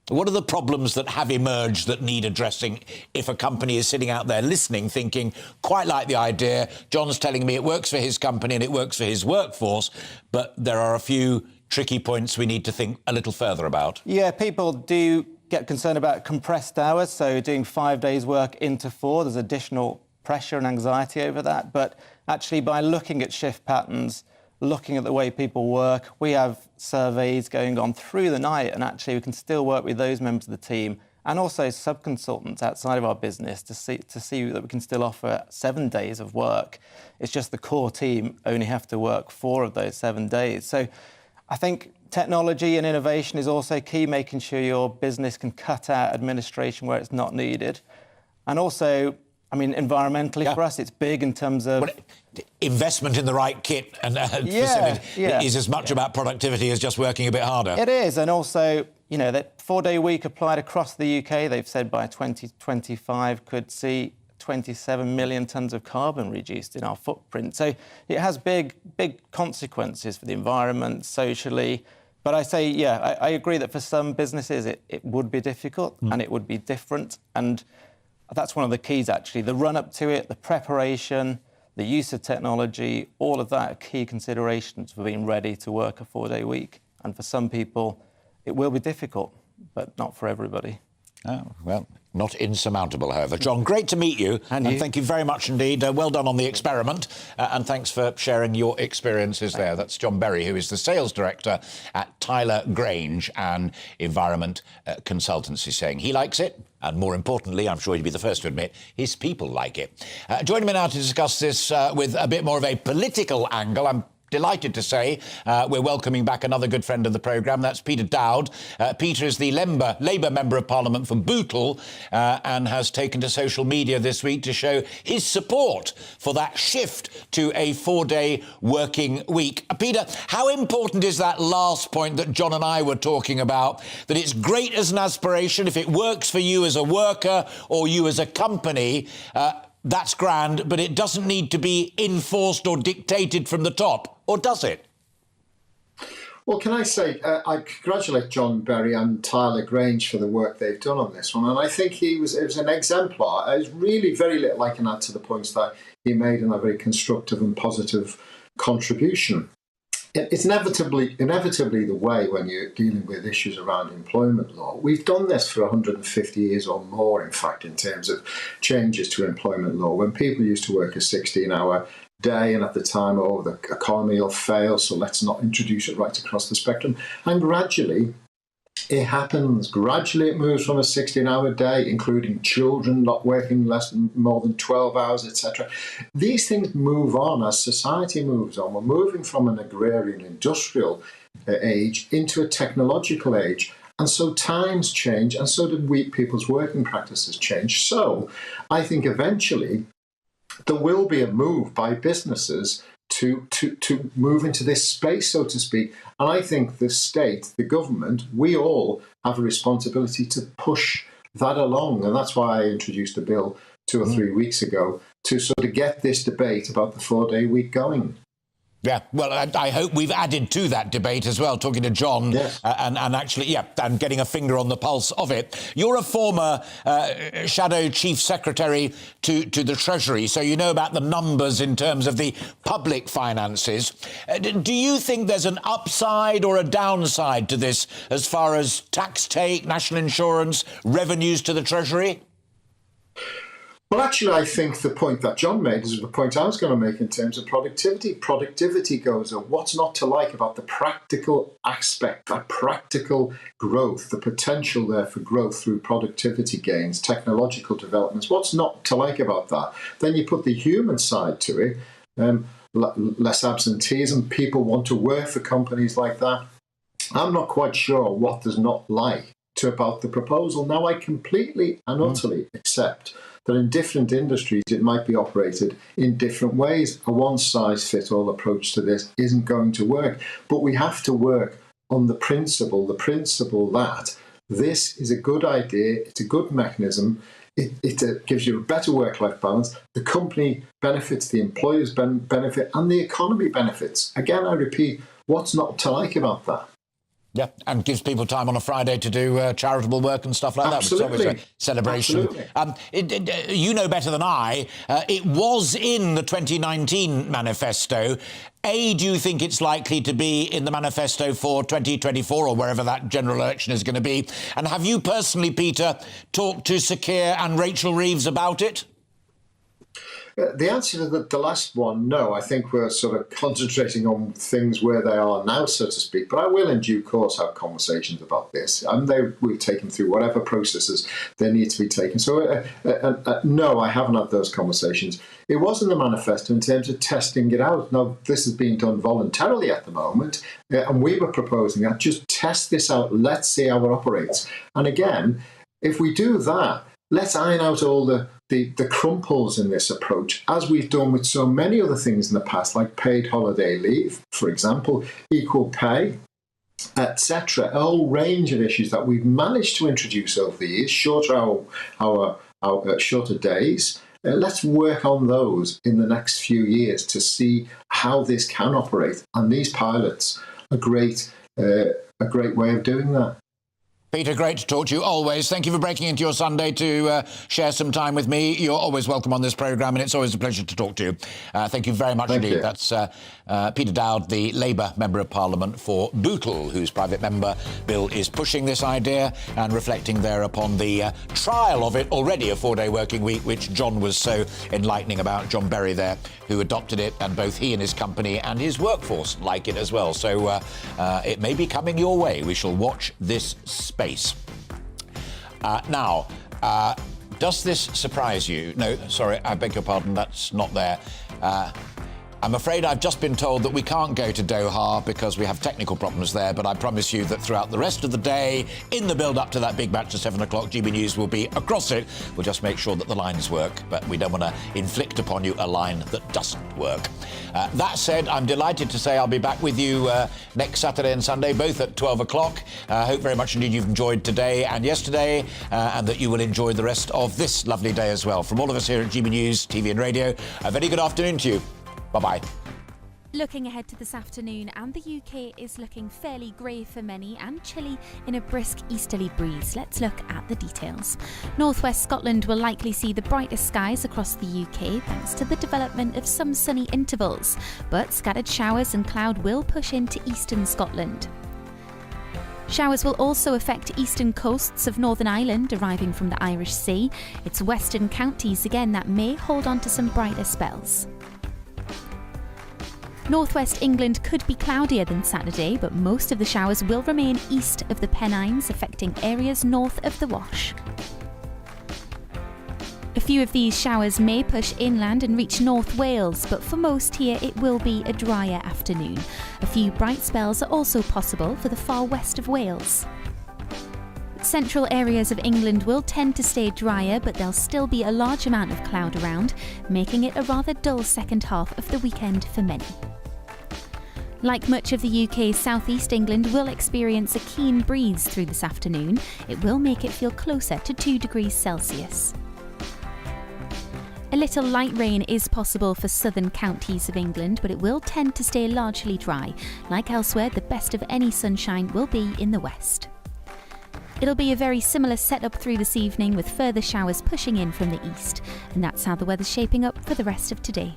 What are the problems that have emerged that need addressing if a company is sitting out there listening, thinking, quite like the idea, John's telling me it works for his company and it works for his workforce, but there are a few tricky points we need to think a little further about? Yeah, people do get concerned about compressed hours, so doing 5 days work into 4, there's additional pressure and anxiety over that. But actually, by looking at shift patterns, looking at the way people work, we have surveys going on through the night, and actually we can still work with those members of the team and also sub-consultants outside of our business to see that we can still offer 7 days of work. It's just the core team only have to work 4 of those 7 days. So I think technology and innovation is also key, making sure your business can cut out administration where it's not needed. And also, I mean, environmentally for us, it's big in terms of... Well, investment in the right kit and facility is as much about productivity as just working a bit harder. It is, and also, you know, that 4-day week applied across the UK, they've said by 2025 could see 27 million tonnes of carbon reduced in our footprint. So it has big consequences for the environment, socially. But I say, yeah, I agree that for some businesses it would be difficult and it would be different. And that's one of the keys, actually. The run-up to it, the preparation, the use of technology, all of that are key considerations for being ready to work a 4-day week. And for some people, it will be difficult, but not for everybody. Oh, well, not insurmountable, however. John, great to meet you. And thank you very much indeed. Well done on the experiment. And thanks for sharing your experiences there. That's John Berry, who is the sales director at Tyler Grange, an environment consultancy, saying he likes it. And more importantly, I'm sure he'd be the first to admit, his people like it. Joining me now to discuss this with a bit more of a political angle, I'm delighted to say we're welcoming back another good friend of the programme. That's Peter Dowd. Peter is the Labour Member of Parliament for Bootle and has taken to social media this week to show his support for that shift to a 4-day working week. Peter, how important is that last point that John and I were talking about, that it's great as an aspiration if it works for you as a worker or you as a company, that's grand, but it doesn't need to be enforced or dictated from the top, or does it? Well, can I say, I congratulate John Berry and Tyler Grange for the work they've done on this one, and I think it was an exemplar. There's really very little I can add to the points that he made in a very constructive and positive contribution. It's inevitably the way when you're dealing with issues around employment law. We've done this for 150 years or more, in fact, in terms of changes to employment law. When people used to work a 16-hour day, and at the time, the economy will fail, so let's not introduce it right across the spectrum. And gradually, it happens. Gradually, it moves from a 16-hour day, including children not working more than 12 hours, etc. These things move on as society moves on. We're moving from an agrarian industrial age into a technological age. And so times change, and so did people's working practices change. So I think eventually there will be a move by businesses to move into this space, so to speak. And I think the state, the government, we all have a responsibility to push that along. And that's why I introduced a bill 2 or 3 weeks ago to sort of get this debate about the 4-day week going. Yeah, well, I hope we've added to that debate as well, talking to John and actually, and getting a finger on the pulse of it. You're a former Shadow Chief Secretary to the Treasury, so you know about the numbers in terms of the public finances. Do you think there's an upside or a downside to this as far as tax take, national insurance, revenues to the Treasury? Well, actually, I think the point that John made is the point I was going to make in terms of productivity. Productivity goes up. What's not to like about the practical aspect, that practical growth, the potential there for growth through productivity gains, technological developments? What's not to like about that? Then you put the human side to it, less absenteeism, people want to work for companies like that. I'm not quite sure what there's not like about the proposal. Now, I completely and utterly accept that in different industries it might be operated in different ways. A one-size-fits-all approach to this isn't going to work. But we have to work on the principle that this is a good idea, it's a good mechanism, it gives you a better work-life balance, the company benefits, the employers benefit, and the economy benefits. Again, I repeat, what's not to like about that? Yeah, and gives people time on a Friday to do charitable work and stuff like Absolutely. that, which is always a celebration. Absolutely. You know better than I, it was in the 2019 manifesto. Do you think it's likely to be in the manifesto for 2024 or wherever that general election is going to be? And have you personally, Peter, talked to Sir Keir and Rachel Reeves about it? The answer to the last one, no. I think we're sort of concentrating on things where they are now, so to speak. But I will, in due course, have conversations about this. And we'll take them through whatever processes they need to be taken. So, no, I haven't had those conversations. It was in the manifesto in terms of testing it out. Now, this is being done voluntarily at the moment. And we were proposing that. Just test this out. Let's see how it operates. And again, if we do that, let's iron out all the crumples in this approach, as we've done with so many other things in the past, like paid holiday leave, for example, equal pay, etc. A whole range of issues that we've managed to introduce over the years, shorter shorter days. Let's work on those in the next few years to see how this can operate. And these pilots are a great way of doing that. Peter, great to talk to you always. Thank you for breaking into your Sunday to share some time with me. You're always welcome on this programme, and it's always a pleasure to talk to you. Thank you very much indeed. You. That's Peter Dowd, the Labour Member of Parliament for Bootle, whose private member bill is pushing this idea and reflecting there upon the trial of it already, a 4-day working week, which John was so enlightening about, John Berry there, who adopted it, and both he and his company and his workforce like it as well. So it may be coming your way. We shall watch this space. Now, does this surprise you? No, sorry, I beg your pardon, that's not there. I'm afraid I've just been told that we can't go to Doha because we have technical problems there, but I promise you that throughout the rest of the day, in the build-up to that big match at 7 o'clock, GB News will be across it. We'll just make sure that the lines work, but we don't want to inflict upon you a line that doesn't work. That said, I'm delighted to say I'll be back with you next Saturday and Sunday, both at 12 o'clock. I hope very much indeed you've enjoyed today and yesterday, and that you will enjoy the rest of this lovely day as well. From all of us here at GB News, TV and Radio, a very good afternoon to you. Bye-bye. Looking ahead to this afternoon, and the UK is looking fairly grey for many and chilly in a brisk easterly breeze. Let's look at the details. Northwest Scotland will likely see the brightest skies across the UK thanks to the development of some sunny intervals, but scattered showers and cloud will push into eastern Scotland. Showers will also affect eastern coasts of Northern Ireland, arriving from the Irish Sea. It's western counties again that may hold on to some brighter spells. Northwest England could be cloudier than Saturday, but most of the showers will remain east of the Pennines, affecting areas north of the Wash. A few of these showers may push inland and reach North Wales, but for most here it will be a drier afternoon. A few bright spells are also possible for the far west of Wales. Central areas of England will tend to stay drier, but there'll still be a large amount of cloud around, making it a rather dull second half of the weekend for many. Like much of the UK, southeast England will experience a keen breeze through this afternoon. It will make it feel closer to 2 degrees Celsius. A little light rain is possible for southern counties of England, but it will tend to stay largely dry. Like elsewhere, the best of any sunshine will be in the west. It'll be a very similar setup through this evening, with further showers pushing in from the east. And that's how the weather's shaping up for the rest of today.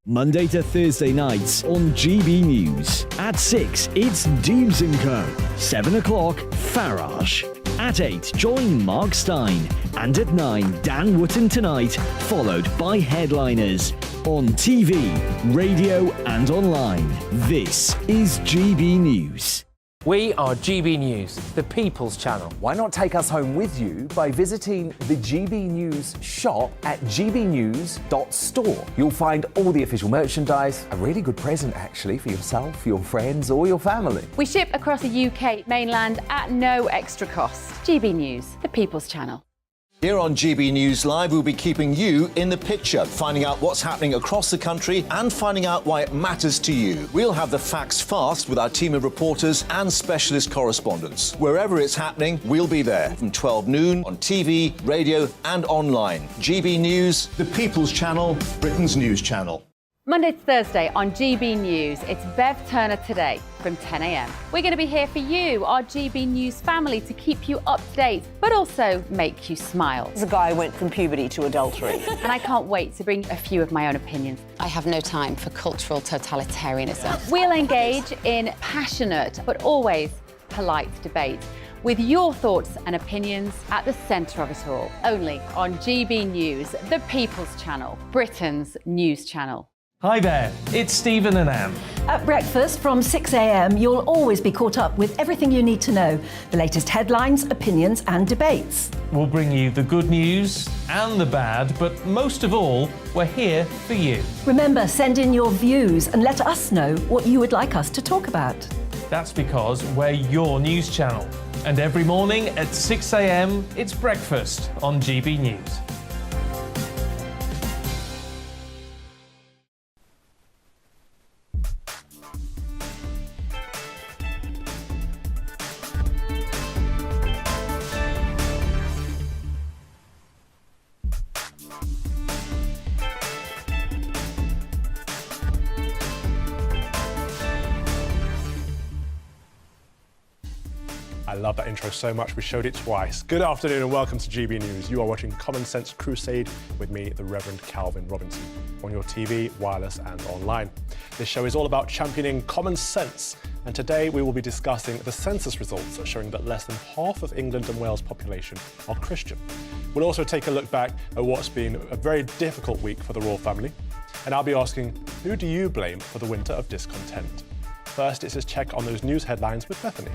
Monday to Thursday nights on GB News. At 6, it's Deems & Co. 7 o'clock, Farage. At 8, join Mark Stein. And at 9, Dan Wootton Tonight, followed by Headliners. On TV, radio and online. This is GB News. We are GB News, the People's Channel. Why not take us home with you by visiting the GB News shop at gbnews.store. You'll find all the official merchandise, a really good present actually for yourself, your friends or your family. We ship across the UK mainland at no extra cost. GB News, the People's Channel. Here on GB News Live, we'll be keeping you in the picture, finding out what's happening across the country and finding out why it matters to you. We'll have the facts fast with our team of reporters and specialist correspondents. Wherever it's happening, we'll be there from 12 noon on TV, radio and online. GB News, the People's Channel, Britain's news channel. Monday to Thursday on GB News, it's Bev Turner Today from 10 a.m. We're going to be here for you, our GB News family, to keep you up to date, but also make you smile. The guy went from puberty to adultery. And I can't wait to bring a few of my own opinions. I have no time for cultural totalitarianism. We'll engage in passionate, but always polite debate, with your thoughts and opinions at the centre of it all. Only on GB News, the People's Channel, Britain's news channel. Hi there, it's Stephen and Anne. At breakfast from 6 a.m, you'll always be caught up with everything you need to know, the latest headlines, opinions and debates. We'll bring you the good news and the bad, but most of all, we're here for you. Remember, send in your views and let us know what you would like us to talk about. That's because we're your news channel. And every morning at 6 a.m, it's breakfast on GB News. I love that intro so much, we showed it twice. Good afternoon and welcome to GB News. You are watching Common Sense Crusade with me, the Reverend Calvin Robinson, on your TV, wireless and online. This show is all about championing common sense, and today we will be discussing the census results showing that less than half of England and Wales' population are Christian. We'll also take a look back at what's been a very difficult week for the royal family, and I'll be asking, who do you blame for the winter of discontent? First, it's a check on those news headlines with Bethany.